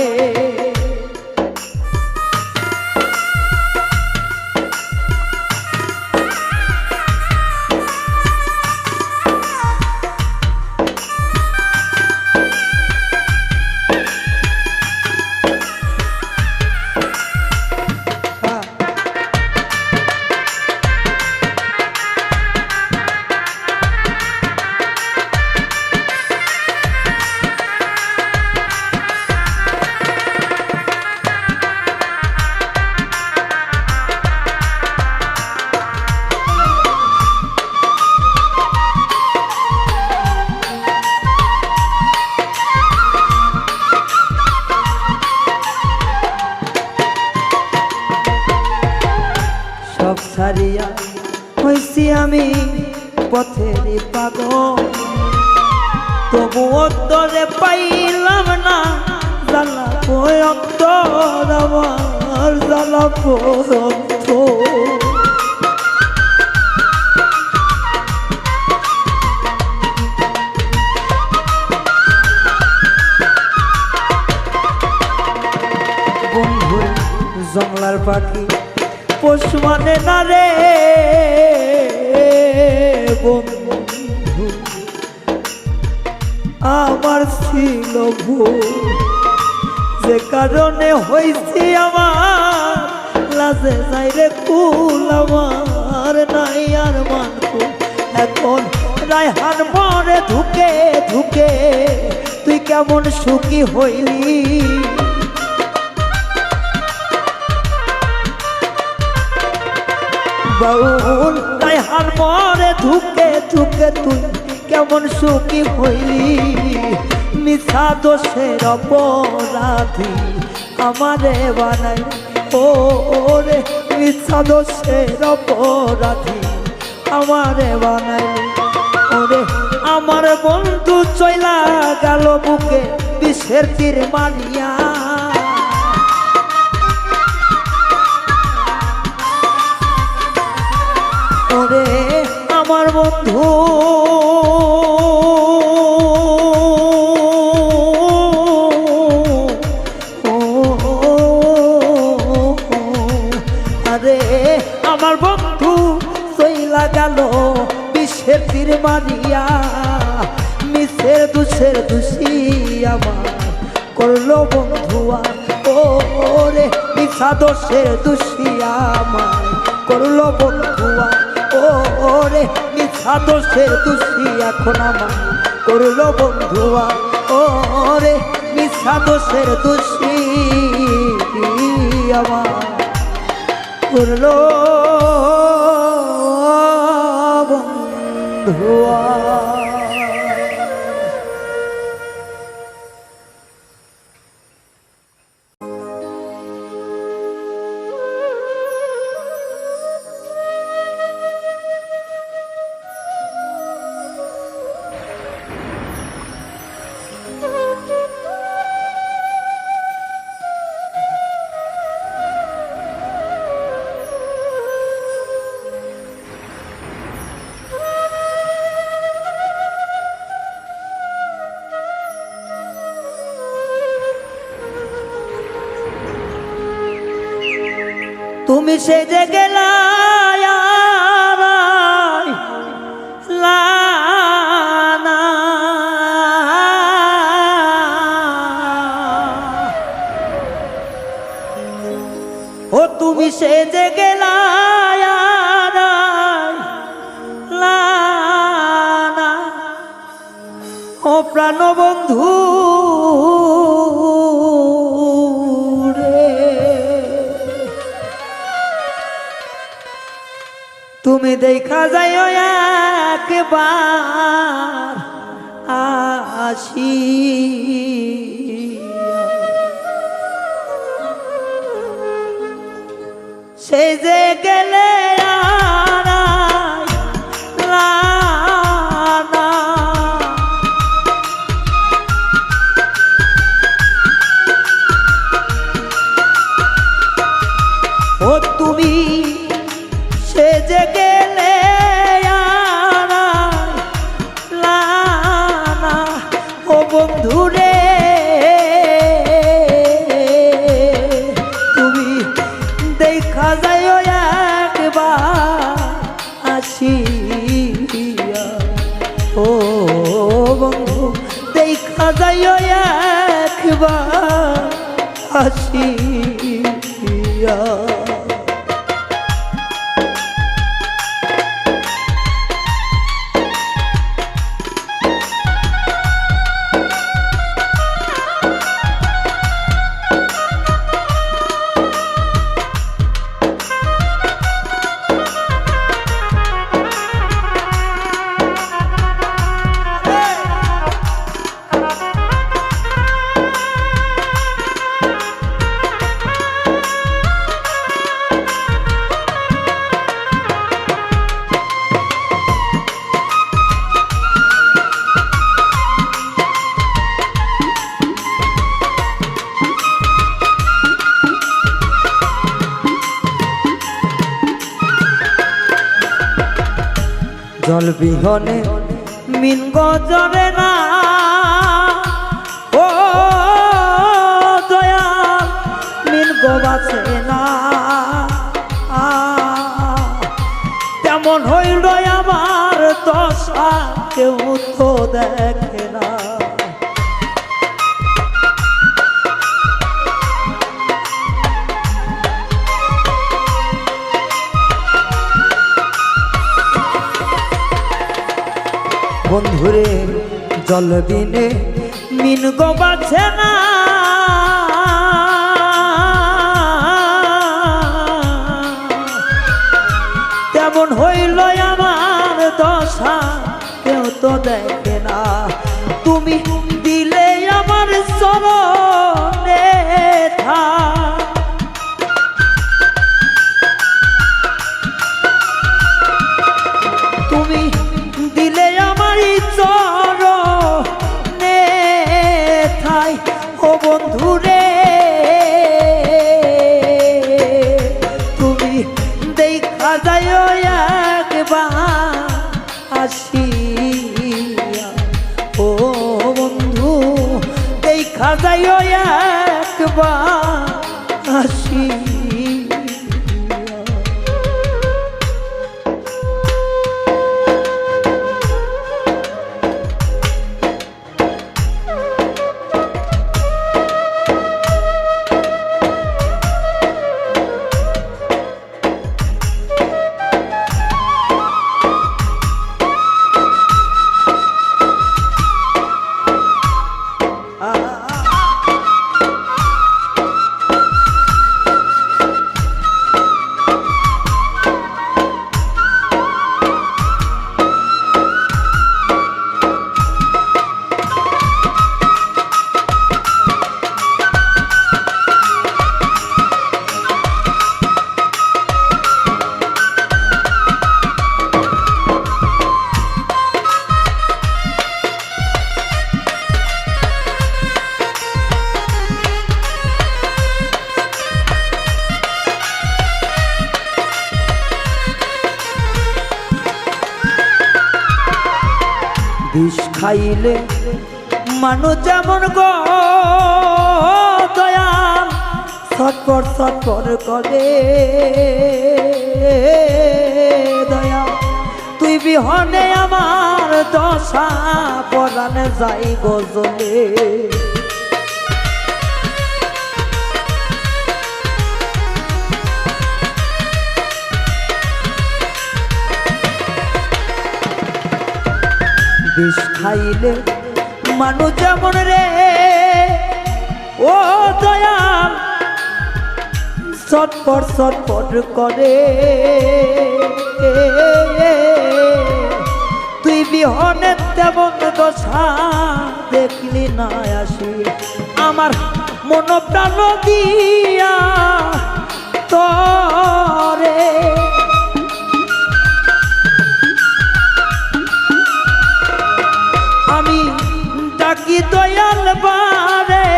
Speaker 1: ছাড়িয়া হইছি আমি পথের পাগল, তবু অন্তরে পাইলাম না জ্বালাবো অন্তর আমার, জ্বালাবো অন্তর। বন্ধু জংলার পাখি পোষ মানে না রে বন্ধু, আমার ছিল ভুল, যে কারণে হইছি আমার লাজে যাই রে কুল, আমার নাই আর মানকুল। এখন রায়হান মরে ধুকে ধুকে তুই কেমন সুখী হইলি, বাউল রায়হান মরে ধুকে ধুকে তুই কেমন সুখী হইলি। মিছা দোষের অপরাধী আমারে বানাই, ও রে মিছা দোষের অপরাধী আমারে বানাইলি। ওরে আমার বন্ধু চইলা গেল বুকে বিষের তীর মারিয়া, ওরে আমার বন্ধু আরে আমার বন্ধু চইলা গেল বিষের তীর মারিয়া। মিছের দুষের দোষী আমার করলো বন্ধুয়া, ও রে মিছা দোষের দোষী আমার করলো বন্ধুয়া, ও রে মিছা দোষের দোষী এখন আমার করলো বন্ধুয়া, ও রে মিছা দোষের দোষী আমার করলো বন্ধুয়া। তুমি সেজে গেলা লানা, ও তুমি সেজে গেলা লানা, ও প্রাণ বন্ধু তুমি দেখা যাইও একবার আসি সে যে গেলে ও তুমি সে যে গেলে ও বন্ধুরে তুমি দেখা যায় একবার আসিয়া ও বন্ধু দেখা যায় একবার আসিয়া জল বিহনে মিন গজরে না ও দয়াল মিন গবাছে না তেমন হইল আমার দশা কেউ তো দেখে না বন্ধুরে জল বিনে মিন গবাছে না তেমন হইল আমার দশা কেউ তো দেখে না তুমি দিলে আমার চরণে তুমি দিলে আমার চরণে ঠাই ও বন্ধুরে তুমি দেখা যায় একবার আসিয়া ও বন্ধু দেখা যায় একবার আসিয়া বিষ খাইলে মানুষ যেমন গো দয়াল ছটপট ছটপট করে দয়াল তুই বিহনে আমার দশা পরাণে যাই গজলে বিষ খাইলে মানুষ যেমন রে ও দয়াল ছটপট ছটপট করে তুই বিহনে তেমন দশা দেখলি না আসি আমার মন প্রাণ দিয়া তরে আমি ডাকি দয়াল বারে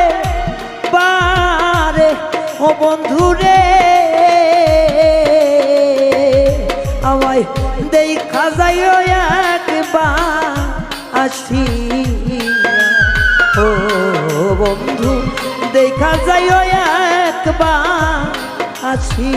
Speaker 1: বারে ও বন্ধুরে আমায় দেখা যাইও একবার আসি ও বন্ধু দেখা যাইও একবার আসি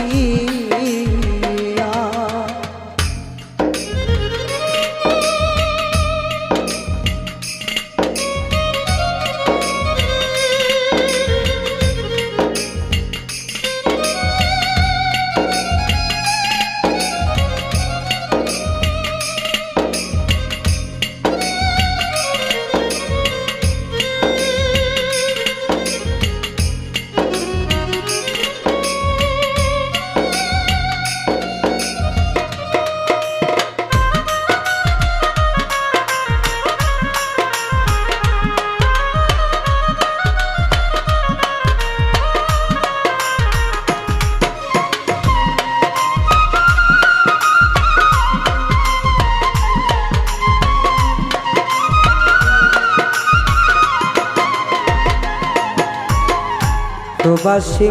Speaker 1: প্রবাসী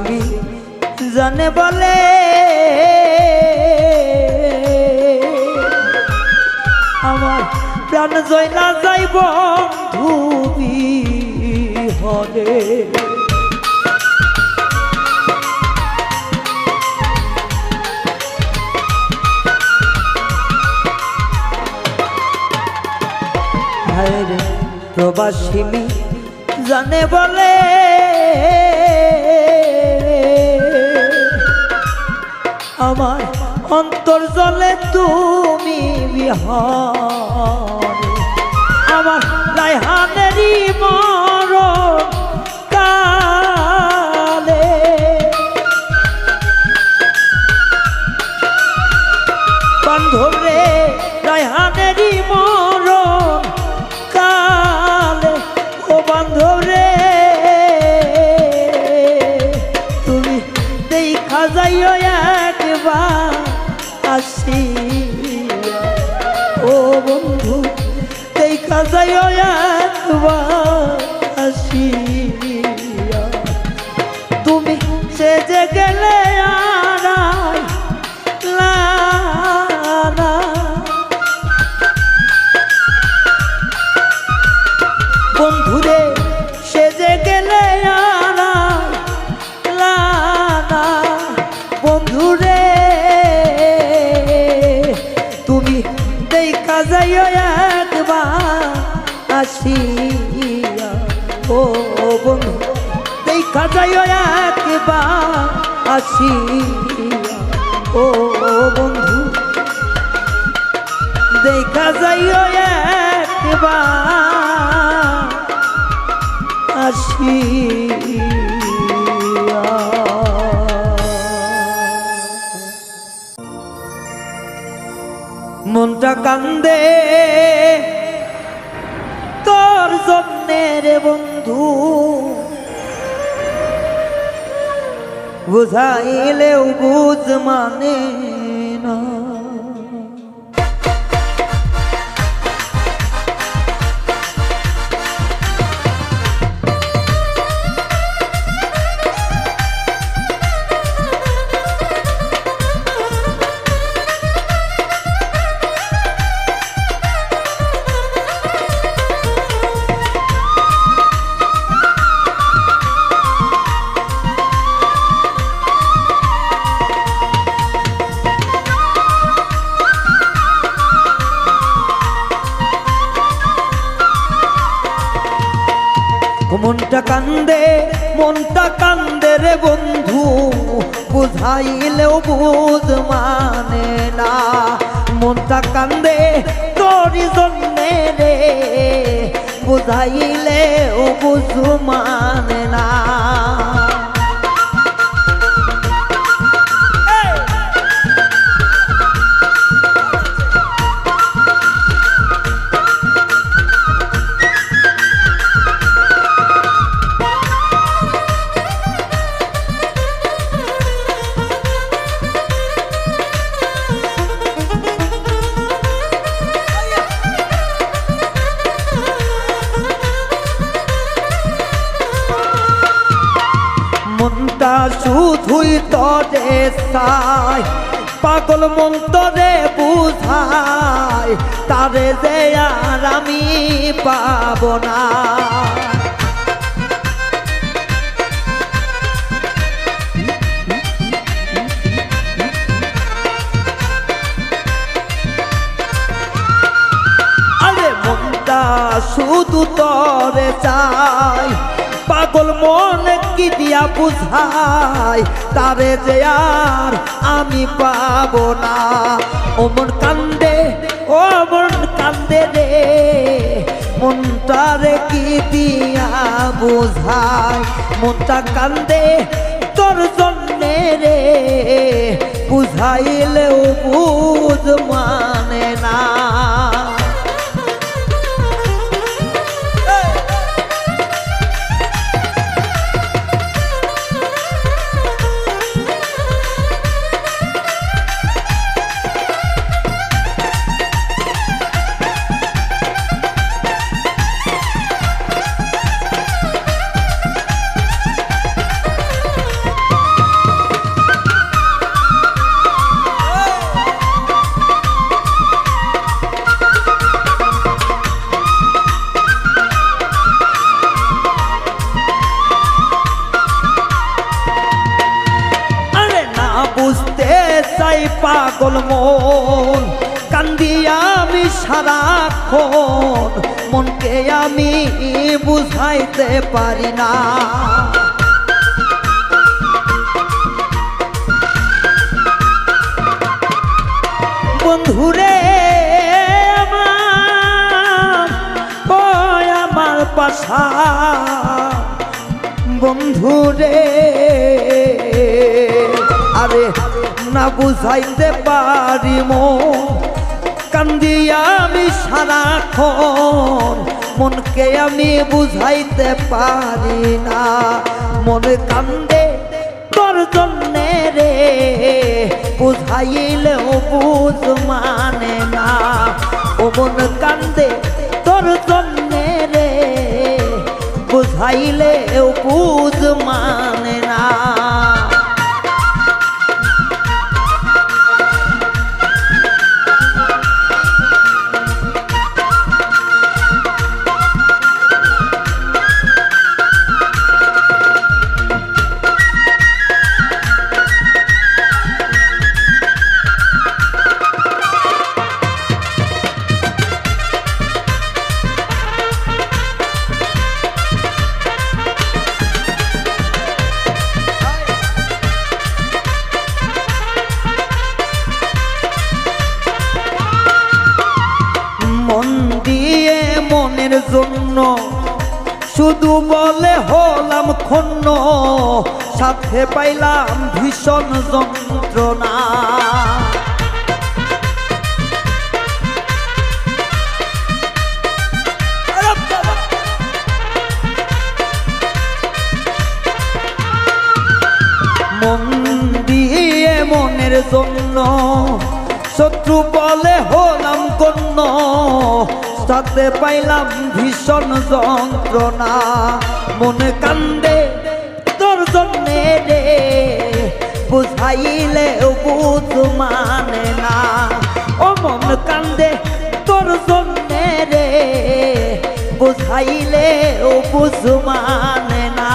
Speaker 1: জানে বলে আমার প্রাণ জয়লা যাইব ধুবি হলে প্রবাসী জানে বলে আমার অন্তর জলে তুমি বিহারে আমার রায়হানেরই মরণ কালে বান্ধব রে রায়হানেরই মরণ কালে ও বান্ধব রে তুমি দেখা যাইও একবার আসি ও বন্ধু দেখা যাইও একবার আসি তুমি সেজে গেলে আড়াই লানা বন্ধুরে সেজে গেলে আড়াই লানা বন্ধুরে তুমি দেখা যাইও একবার আসিয়া ও বন্ধু দেখা যাইও একবার আসিয়া ও বন্ধু দেখা যাইও একবার আসিয়া মনটা কান্দে তোর জন্যে রে বন্ধু বুঝাইলেও বুঝ মানে না মনটা কান্দে রে বন্ধু বুঝাইলেও বুঝ মানে না মনটা কান্দে তোরই জন্যে রে বুঝাইলেও বুঝ মানে না মনটা শুধুই তরে চায়, পাগল মন তরে বুঝায়, তারে যে আর আমি পাবো না। আরে মনটা শুধু তরে চায়, পাগল মন কি দিয়া বুঝায়, তারে যে আর আমি পাবো না। ও মন কান্দে, ও মন কান্দে রে, মনটারে কি দিয়া বুঝায়, মনটা কান্দে তোর জন্যে রে, বুঝাইলেও বুঝ মানে না। বুঝতে চাই পাগল মন, কান্দি আমি সারাক্ষণ, মনকে আমি বুঝাইতে পারি না। বন্ধুরে আমার, ও আমার পাশা বন্ধুরে, আরে না বুঝাইতে পারি মন, কান্দি আমি সারাক্ষণ, মনকে আমি বুঝাইতে পারি না। মন কান্দে তোর জন্যে রে, বুঝাইলেও বুঝ মানে না। ও মন কান্দে তোর জন্যে রে, বুঝাইলেও বুঝ মানে না। মনের জন্য শুধু বলে হলাম ক্ষুণ্ণ, সাথে পাইলাম ভীষণ যন্ত্রণা। মন দিয়ে মনের জন্য শত্রু বলে হলাম গণ্য, সাথে পাইলাম ভীষণ যন্ত্রণা। মনে কান্দে তোর জন্যে রে, বুঝাইলেও বুঝ মানে না। ও মন কান্দে তোর জন্যে রে, বুঝাইলেও বুঝ মানে না।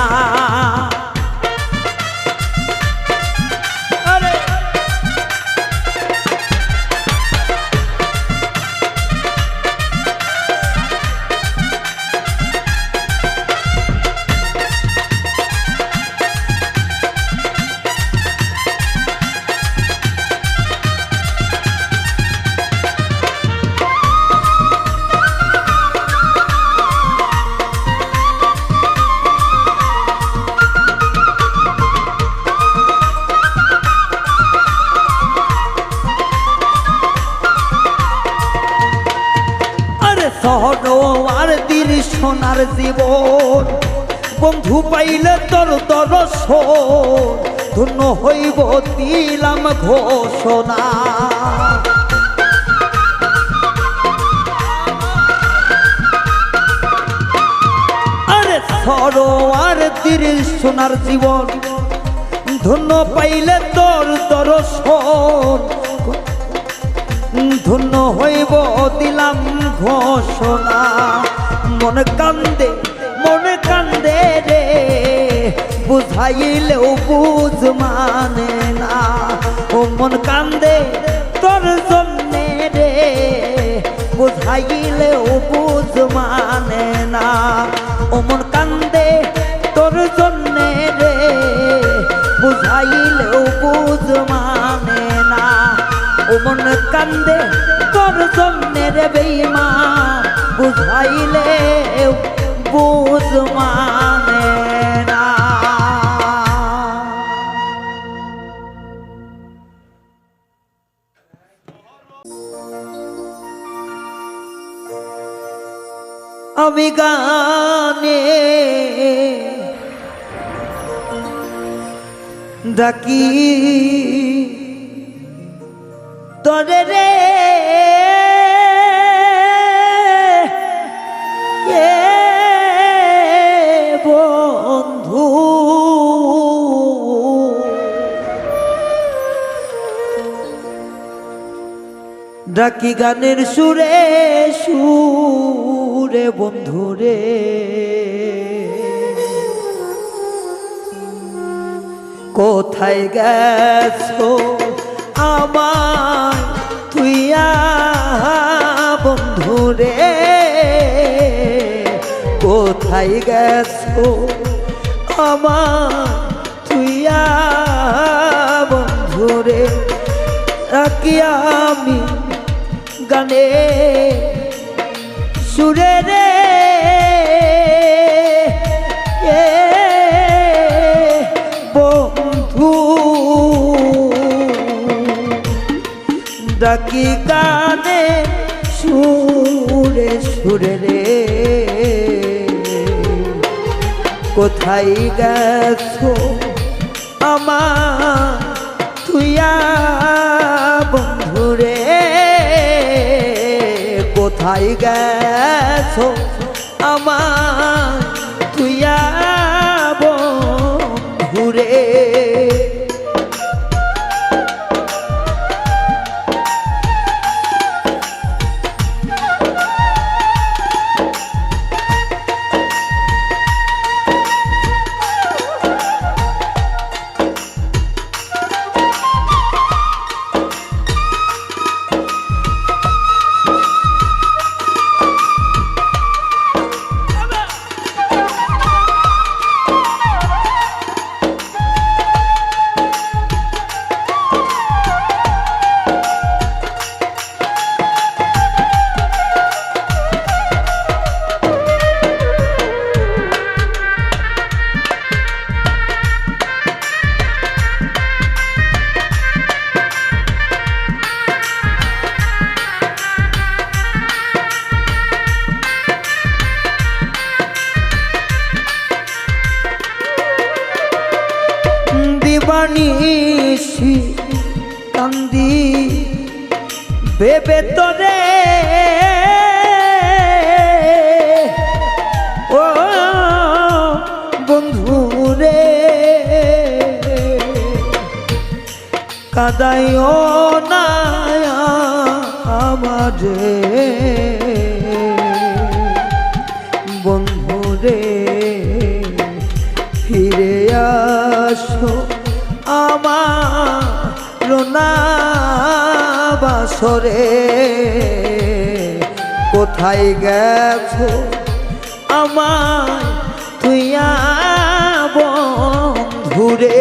Speaker 1: সহনোয়ার দিন সোনার জীবন, বন্ধু পাইলে তোর দর্শন, ধন্য হইব দিলাম ঘোষণা। আরে সরোয়ার দিন সোনার জীবন, ধন্য পাইলে তোর দর্শন ধন্য হইব দিলাম ঘোষণা মনে কান্দে রে বুঝাইলেও বুঝ মানে না ও মন কান্দে তোর জন্যে রে বুঝাইলেও বুঝ মানে না ও মন কান্দে তোর জন্যে রে বুঝাইলেও বুঝ মানে না ও মন কান্দে তোর জন্যে রে বেঈমান বুঝাইলেও বুঝ মানে না। আমি গানে ডাকি তোরে রে বন্ধু ডাকি গানের সুরে সুরে বন্ধুরে কোথায় গেছো আমায় তুইয়া বন্ধুরে কোথায় গেছো আমায় তুইয়া বন্ধুরে রাখি আমি গানে সুরে রে বন্ধু ডাকি গানে সুরে সুরে রে কোথায় গেছো আমার তুইয়া বন্ধুরে কোথায় গেছো আমার তুইয়া বন্ধুরে দিবানিশি কান্দি ভেবে তোরে ও বন্ধুরে কাদাইও না আমারে বন্ধুরে ফিরে আসো আমার না বাসরে কোথায় গেছো আমায় তুইয়া বন্ধুরে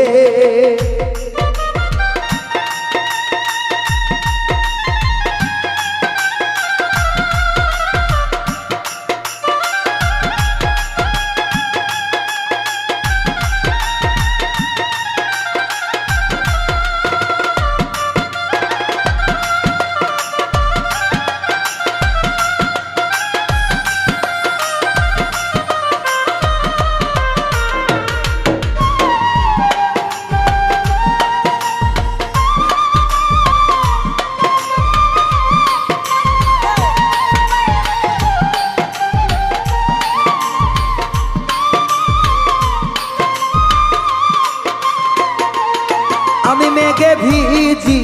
Speaker 1: মেঘে ভিজি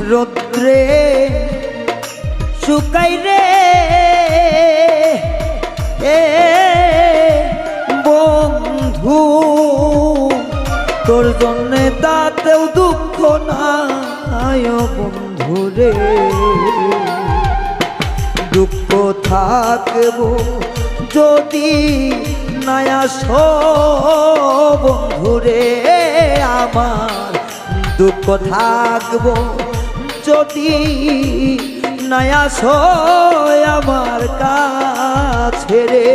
Speaker 1: রোদ্রে শুকাই রে এ বন্ধু তোর জন্যে তাতেও দুঃখ নাই বন্ধু রে দুঃখ থাকবো যদি নয়া বন্ধু রে আমার দুঃখ থাকবো যদি নয়া আমার কাছে রে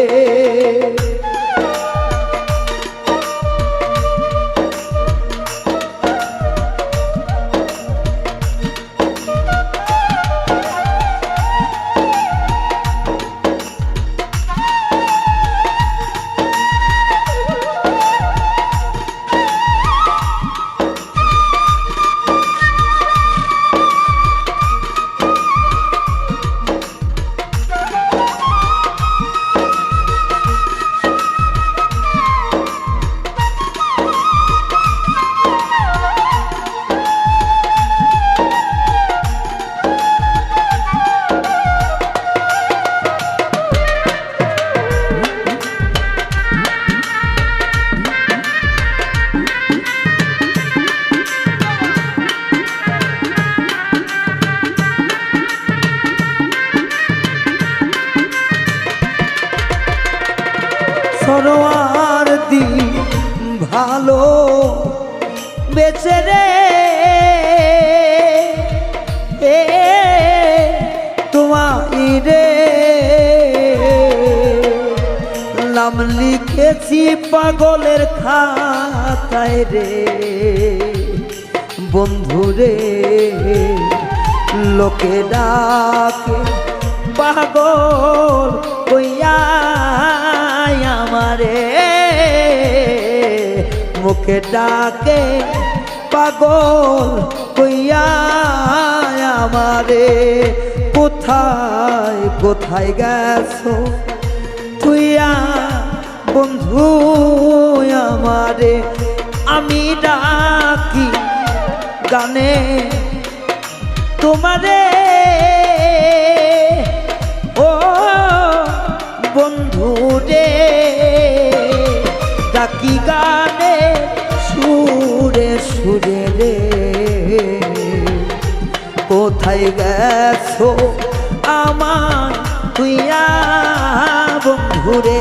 Speaker 1: সরোয়ার দি ভালো বেচে রে এ তোমায় রে নাম লিখেছি পাগলের খাতায় রে বন্ধু রে লোকে ডাকে পাগল কইয়া আমারে মুখে ডাকে পাগল কইয়া আমারে কোথায় কোথায় গেছো তুইয়া বন্ধু আমারে আমি ডাকি গানে তোমারে ও বন্ধু রে ডাকি গানে সুরে সুরে রে কোথায় গেছো আমার তুইয়া বন্ধু রে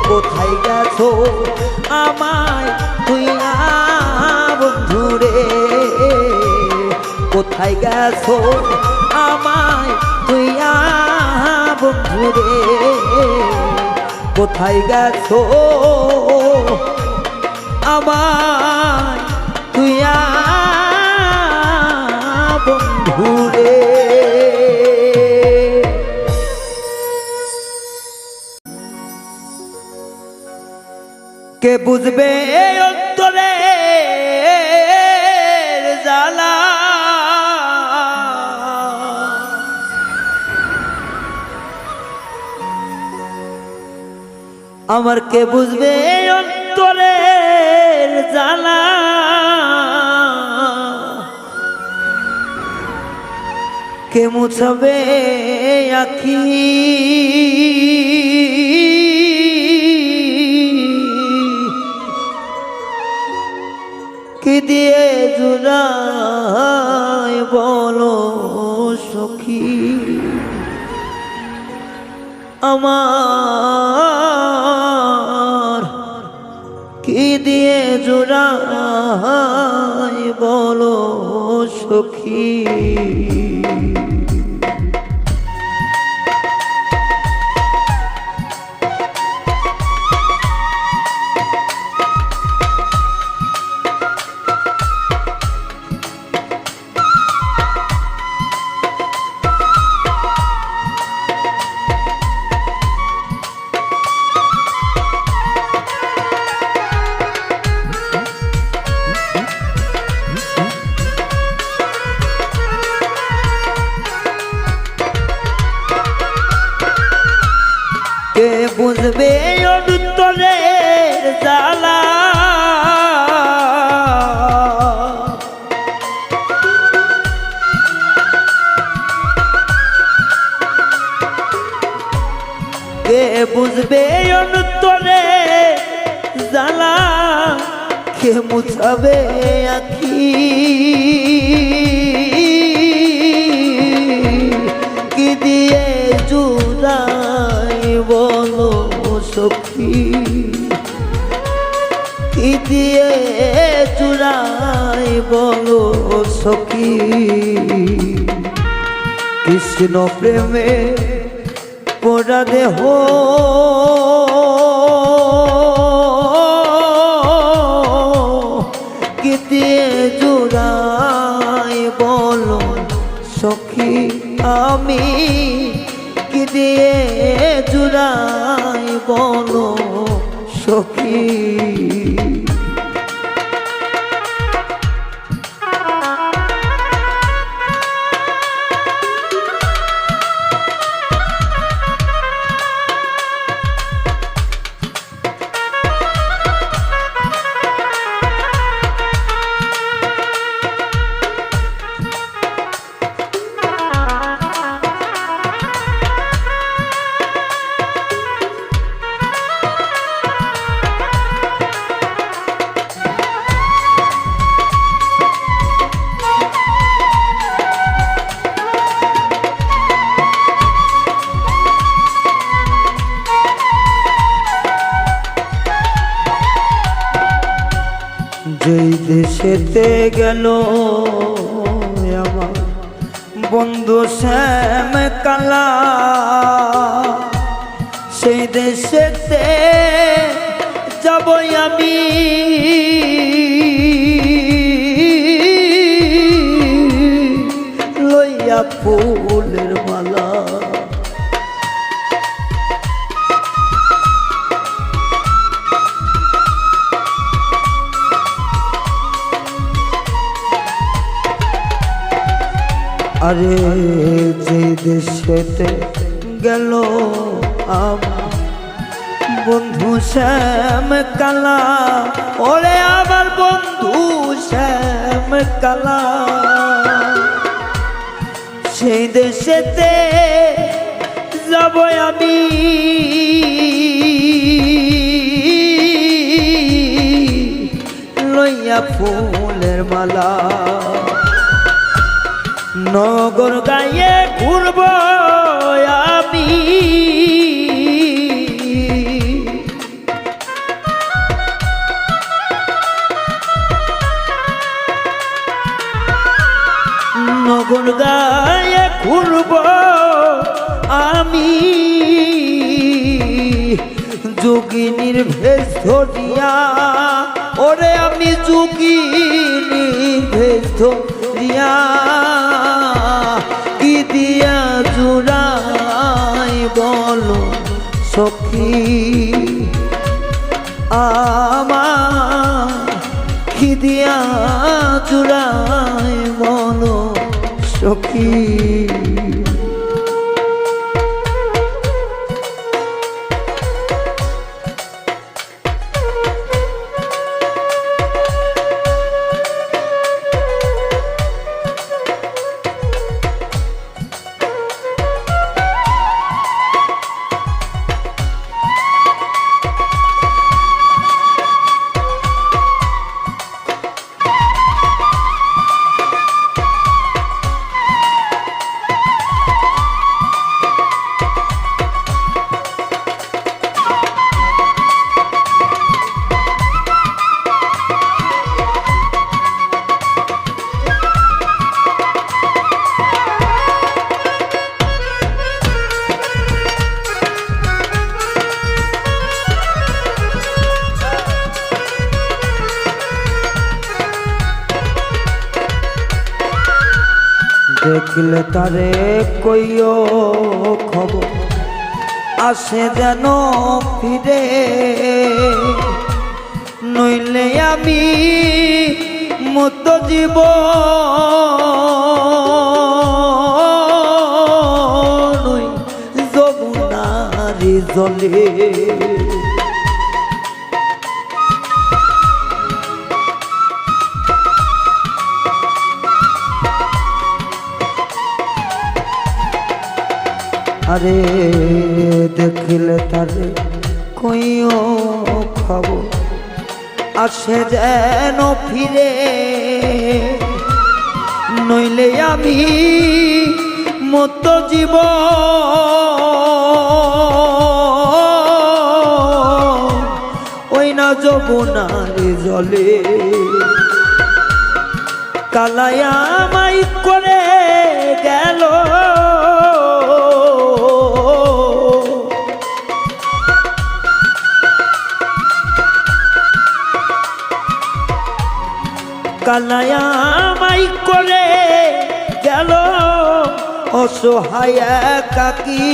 Speaker 1: কোথায় গেছো আমায় তুইয়া বন্ধু রে কোথায় গেছো আমায় তুইয়া বন্ধু রে কোথায় গেছো আমায় তুইয়া বন্ধু রে কে বুঝবে অন্তরের জ্বালা আমার কে বুঝবে অন্তরের জ্বালা কে মুছবে আখি কি দিয়ে জুড়াই বলো সখী আমার কি দিয়ে জোড়াই বলো সখী বুঝবে অন্তরে জ্বালা, কে মুছাবে আখি, কি দিয়ে জুড়াই বলো সখী, কি দিয়ে জুড়াই বলো সখী। কৃষ্ণ প্রেমে পোড়া দেহ কি দিয়ে জুড়াই বলো সখী, আমি কি দিয়ে জুড়াই বলো সখী। যেই দেশেতে গেল আমার বন্ধু শ্যাম কালা, সেই দেশেতে যাব আমি লইয়া ফুলের মালা। আরে যে দেশেতে গেল আমার বন্ধু শ্যাম কালা, ওরে আমার বন্ধু শ্যাম কালা, সেই দেশেতে যাব আমি লইয়া ফুলের মালা। নগর গায়ে ঘুরব আমি নগর গায়ে ঘুরব আমি যোগিনীর ভেষ ধরিয়া, ওরে আমি যোগিনীর ভেষ ধরিয়া কি দিয়া জুড়াই বলো সখী, আমার কি দিয়া জুড়াই বলো সখী। দেখলে তারে কইও খবর আসে যেন ফিরে, নইলে আমি মত জীব যমুনারি জলে। আরে দেখলে তারে কইও খবর আসে যেন ফিরে, নইলে আমি মত জীব ওই না যমুনার জলে। কালায়া মাই করে গেল কালায়া মাই করে গেল অসহায় কাকি,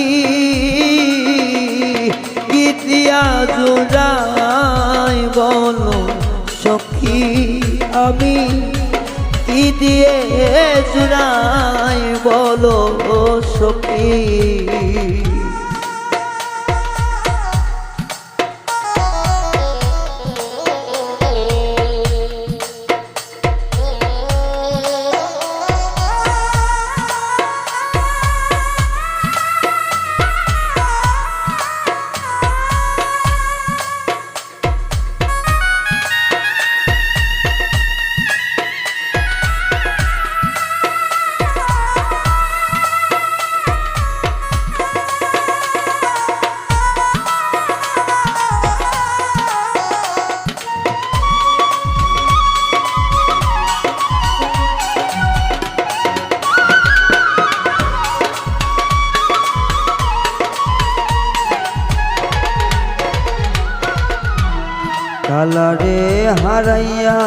Speaker 1: গীতিয়া জুড়াই বলো সখী আমি, কি দিয়ে জুড়াই বলো সখী। কালারে হারাইয়া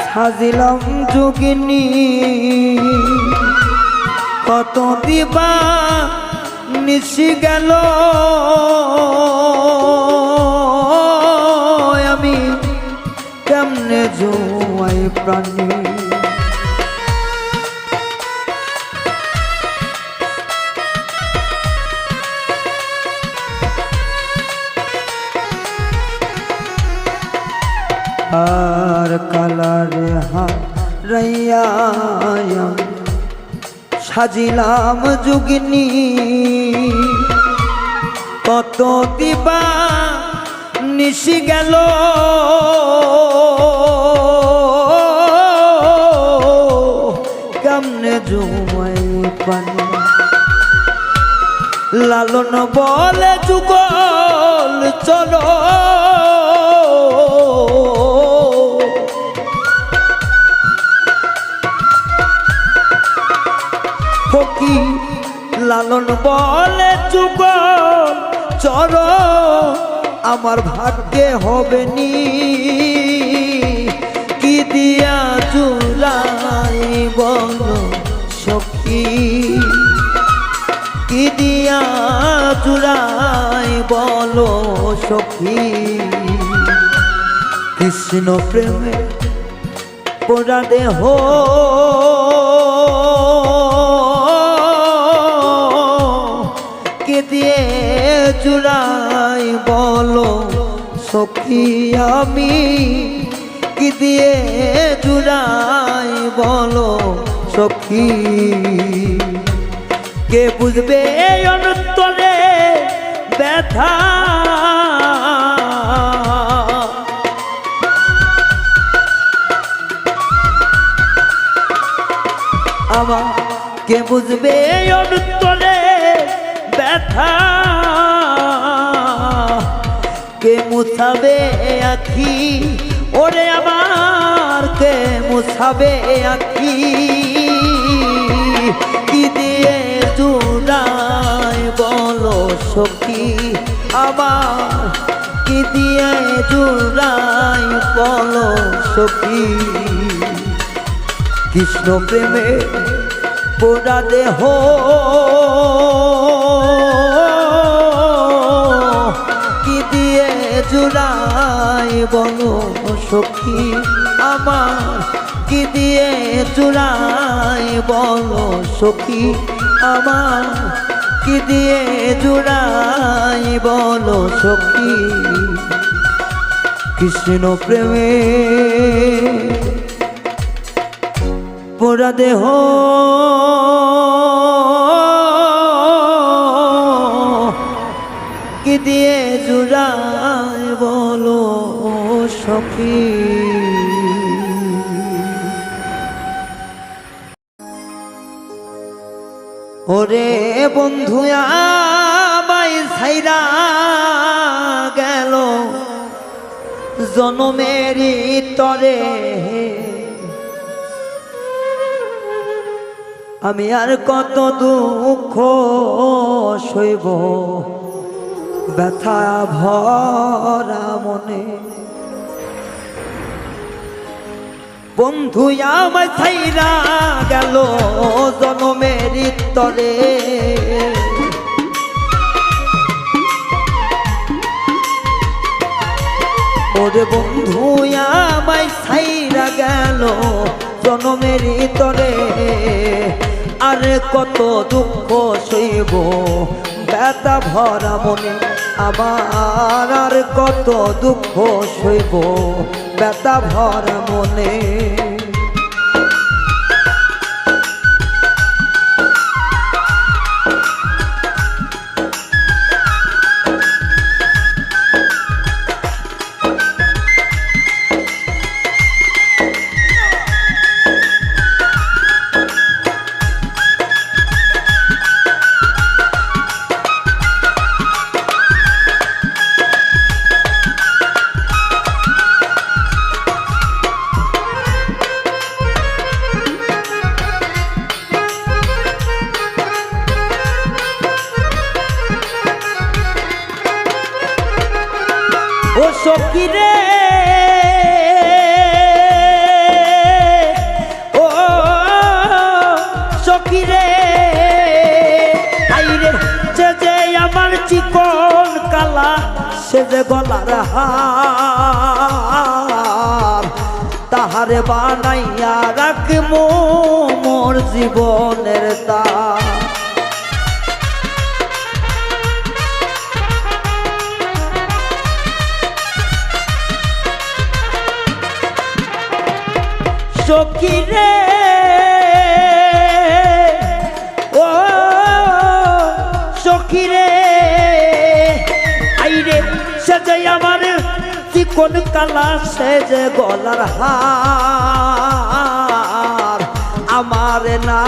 Speaker 1: সাজিলাম যোগিনী, কত দিবা নিশি গেল আমি কেমনে জোয়াই প্রাণী। আর কালারে হারাইয়া সাজিলাম যোগিনী, কত দিবা নিশি গেল কেমনে জুমাই পানি। লালন বলে যুগল চলো ফকি, লালন বলে যুগল চর আমার ভাগ্যে হবে নি, কি দিয়া জুলাই বলো সখী, কি দিয়া জুলাই বলো সখী। কৃষ্ণ প্রেমে পোড়া দেহ দিয়ে জুড়াই বলো সখী আমি, কি দিয়ে জুড়াই বলো সখী। কে বুঝবে অন্তরে ব্যথা, আমার কে বুঝবে অন্তরে ব্যথা, কে মুছাবে আখি ওরে আমার, কে মুছাবে আখি, কি দিয়ে জুড়াই বলো সখী আমার, কি দিয়ে জুড়াই বলো সখী। কৃষ্ণ প্রেমে পোড়া দেহ কি দিয়ে জুড়াই বলো সখী আমার, কি দিয়ে জুড়াই বলো সখী আমার, কি দিয়ে জুড়াই বলো সখী। কৃষ্ণ প্রেমে পোড়া দেহ সখী। ওরে বন্ধু আমায় ছাইরা গেল জনমেরই তরে, আমি আর কত দুঃখ সইব ব্যথা ভরা মনে। বন্ধু আমায় ছাইরা গেল জনমের তরে, ওরে বন্ধু আমায় ছাইরা গেল জনমের তরে, আর কত দুঃখ সইব ব্যথা ভরা মনে আমার, আর কত দুঃখ সইব ব্যথা ভরা মনে। ও সখী রে, ও সখী রে, আইরে যে যে আমার চিকন কালা সে যে গলার হার, তাহারে বানাইয়া রাখমু মোর জীবনের তার। সখী রে, ও সখী রে, আইরে সে যে আমার চিকন কালা সে যে গলার হার, আমার না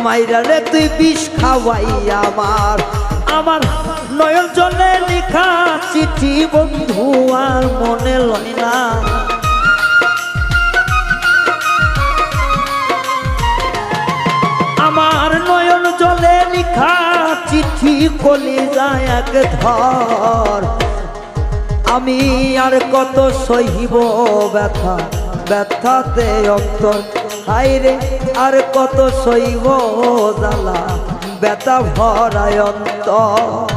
Speaker 1: মাইরা রে তুই বিষ খাওয়াই আমার, আমার নয়ন জলে লেখা চিঠি বন্ধু আর মনে লয় না। আমার নয়ন জলে লেখা চিঠি কলিজায় এক ধর, আমি আর কত সহিব ব্যথা ব্যথাতে অন্তর, হায়রে আর কত সহিব জ্বালা ব্যথা ভরায় অন্তর।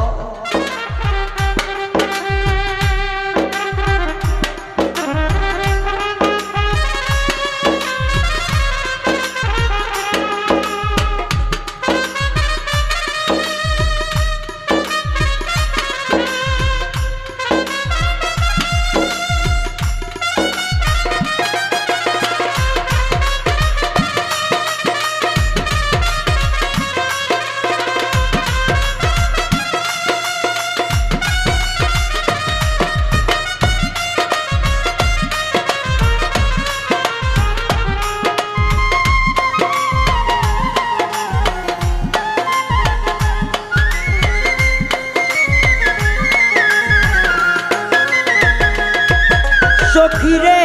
Speaker 1: সখী রে,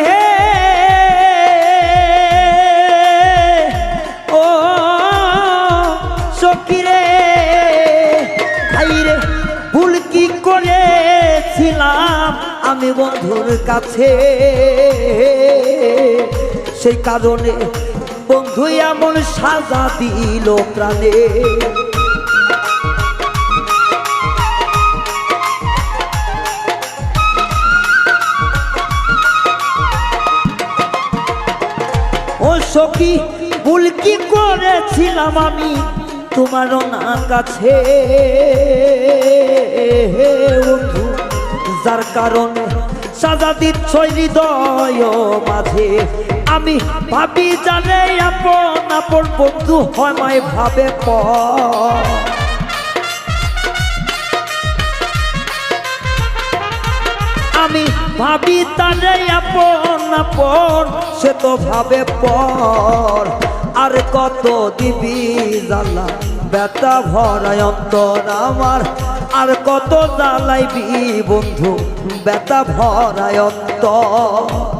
Speaker 1: ও সখী রে, আইরে ভুল কি করেছিলাম আমি বন্ধুর কাছে, সেই কারণে বন্ধু এমন সাজা দিল প্রাণে। ও সখী ভুল কি করেছিলাম আমি তোমার না কাছে, বন্ধু যার কারণে সাজা দিচ্ছ হৃদয় মাঝে, আমি ভাবি জানে আপন আপন বন্ধু হয় মায় ভাবে পর, আমি ভাবি তারে আপন আপন সে তো ভাবে পর আর কত দিবি জ্বালা ব্যথা ভরায় অন্তর আমার আর কত জ্বালাইবি বন্ধু ব্যথা ভরায় অন্তর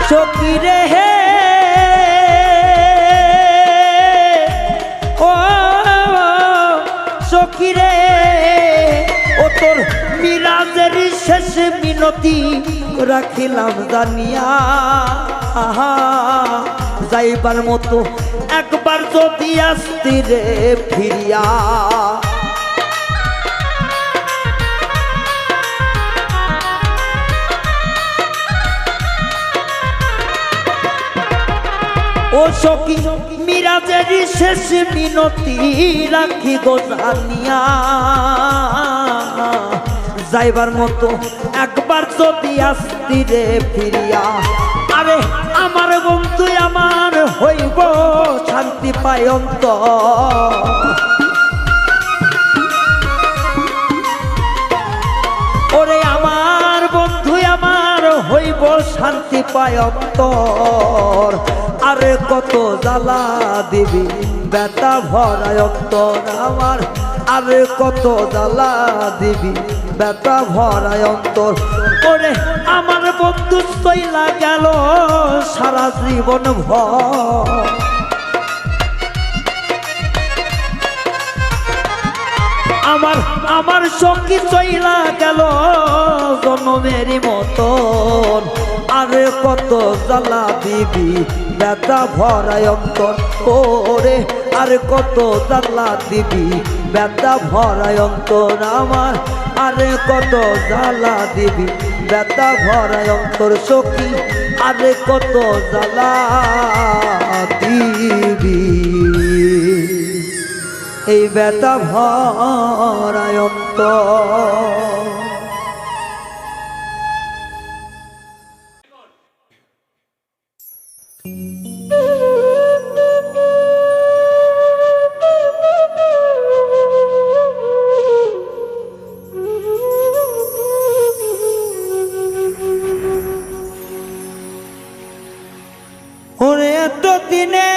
Speaker 1: সখী রে হে ও সখী রে ও তোর মিরাজের শেষ মিনতি রাখিলাম জানিয়া যাইবার মতো একবার যদি আসতি রে ফিরিয়া ও সখী মিরাজের শেষ মিনতি রাখি গো জানিয়া যাইবার মতো একবার যদি আসতি রে ফিরিয়া আরে আমার বন্ধু আমার হইব শান্তি পায় অন্তর ওরে আমার বন্ধু আমার হইব শান্তি পায় অন্তর আরে কত জ্বালা দিবি ব্যথা ভরায় অন্তর আমার আরে কত জ্বালা দিবি ব্যথা ভরায় অন্তর ওরে আমার বন্ধু চইলা গেল সারা জীবন ভর আমার সখী চইলা গেল জনমেরই মতন আরে কত জ্বালা দিবি ব্যথা ভরায় অন্তর ওরে আরে কত জ্বালা দিবি ব্যথা ভরায় অন্তর আমার আরে কত জ্বালা দিবি ব্যথা ভরায় অন্তর সখী আরে কত জ্বালা দিবি এই ব্যথা ভরায় অন্তর ওরে এত দিনে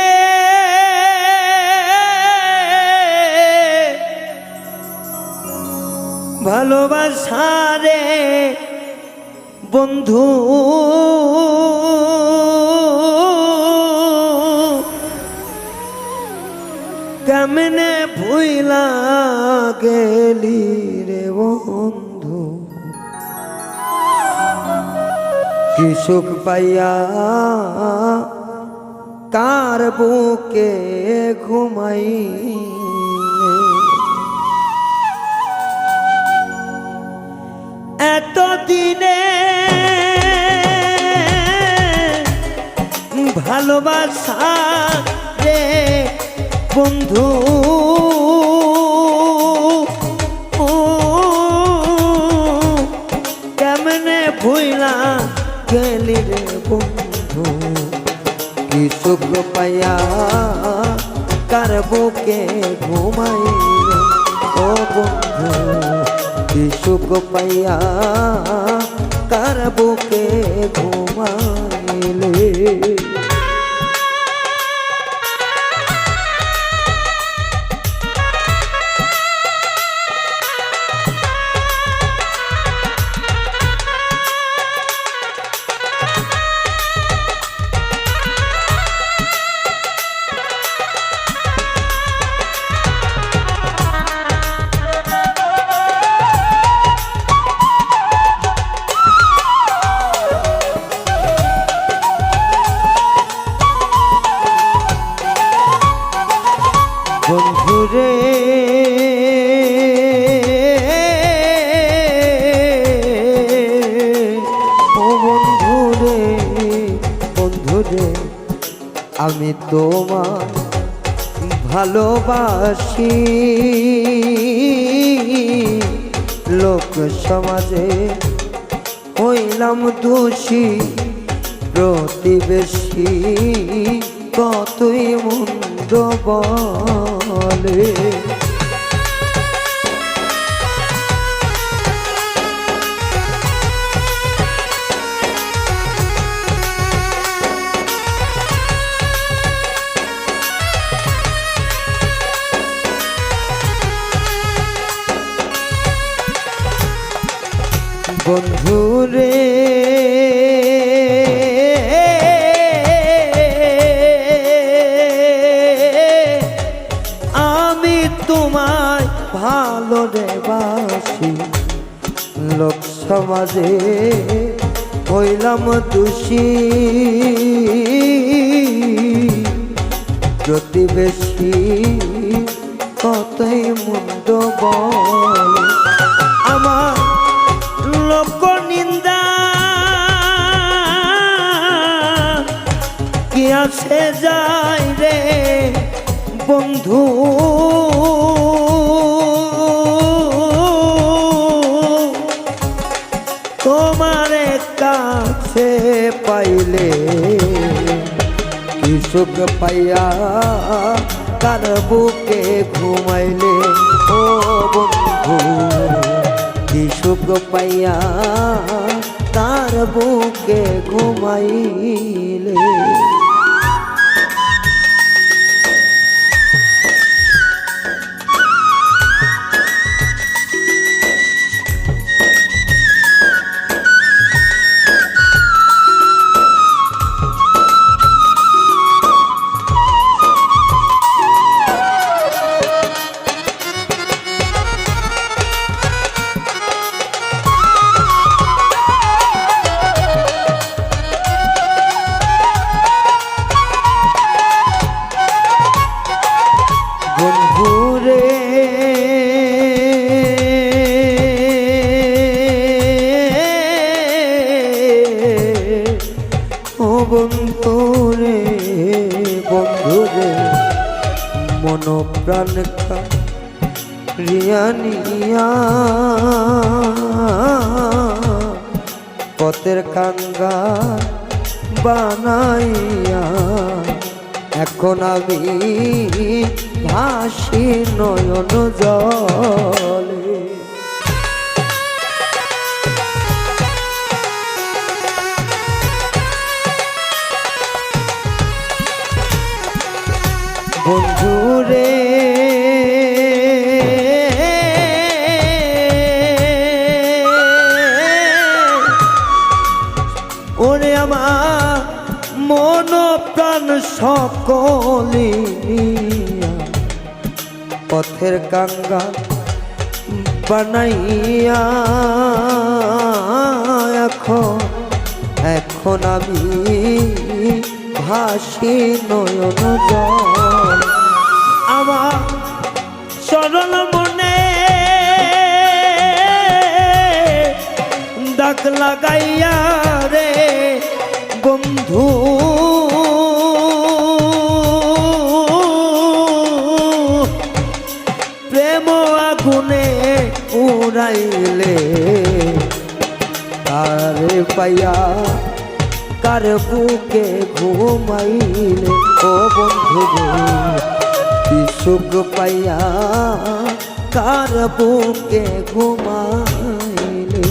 Speaker 1: ভালোবাসা রে বন্ধু কেমনে ভুইলা গেলি রে বন্ধু কি সুখ পাইয়া কার বুকে ঘুমাই এত দিনে ভালোবাসা রে বন্ধু কেমনে ভুইলা গেলি রে বন্ধু কি সুখ পাইয়া কার বুকে ঘুমাই ও বন্ধু কি সুখ পাইয়া কার বুকে ঘুমাইলে রে ও বন্ধু রে, বন্ধু রে, আমি তোমায় ভালোবাসি। লোক সমাজে হইলাম দোষী, প্রতিবেশী কতই মন্দ বলে। বন্ধু রে আমি তোমায় ভালো রে বাসি। লোক সমাজে হইলাম দোষী, প্রতিবেশী কতই মন্দ বলে। আমার লোক নিন্দা কি আসে যায় রে বন্ধু, তোমার কাছে পাইলে কি সুখ পাইয়া কার বুকে ঘুমাইলে। ও বন্ধু কি সুখ পাইয়া তার বুকে ঘুমাইলে। বন্ধু রে ও বন্ধু রে, বন্ধু রে, মন প্রাণ রিয়ানিয়া পথের কাঙ্গা বানাইয়া এখন আমি ভাসি নয়ন জলে। বন্ধু রে ওরে আমার মন প্রাণ সকলি পথের কাঙ্গা বানাইয়া এখন আমি ভাসি নয়ন জল। আমার সরল মনে দাগ লাগাইয়া রে বন্ধু প্রেম আগুনে উড়াইলে কারে পাইয়া কার বুকে ঘুমাইলে। ও বন্ধু কি সুখ পাইয়া কার বুকে ঘুমাইলে।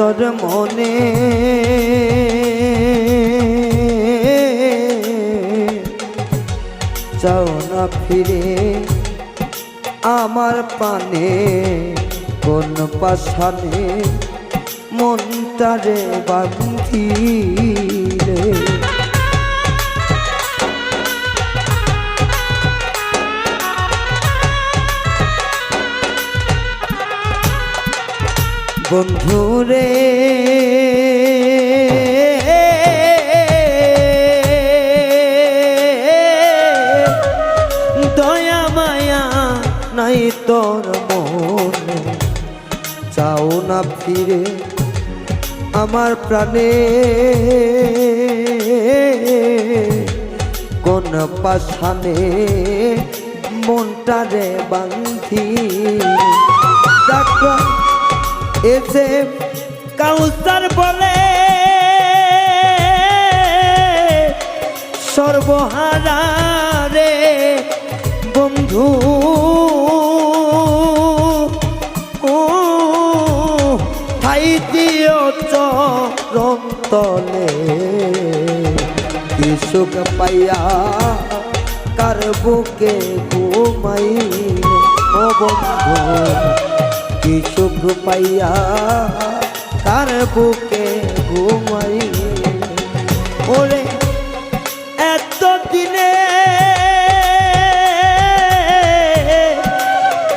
Speaker 1: তোর মনে যাও না ফিরে আমার পানে কোন পাশানে মনটারে বাঁধিলে বন্ধুরে দয়া মায়া নাই তোর মনে চাও না ফিরে আমার প্রাণে কোন পাশানে মনটারে বাঁধি ডাক্তার এসে কাউসার বলে সর্বহারা রে বন্ধু ঠাই দিও চরণ তলে কি সুখ পাইয়া কার বুকে ঘুমাই ও বন্ধু কি সুখ পাইয়া তার বুকে ঘুমাই ওরে এত দিনে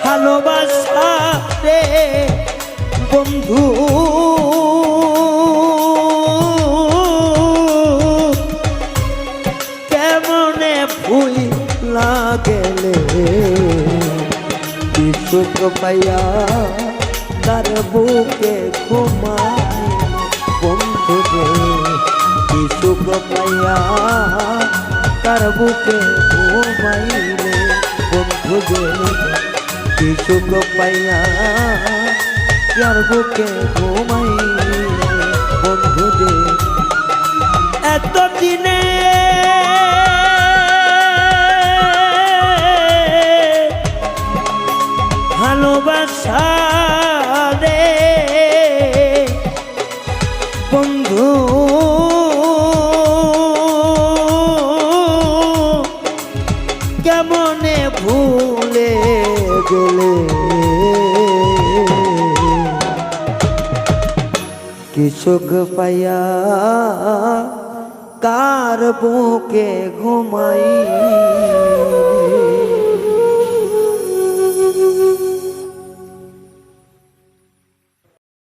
Speaker 1: ভালোবাসা রে বন্ধু কেমনে ভুই লাগেলে কি সুখ পাইয়া তার বুকে ঘুমাই বন্ধু রে কি সুখ পাইয়া তার বুকে ঘুমাইলে বন্ধু রে কি সুখ পাইয়া তার বুকে ঘুমাইলে বন্ধু রে এত দিনে ভালোবাসা রে বন্ধু কেমনে ভুলে গেলে কি সুখ পাইয়া কার বুকে ঘুমাই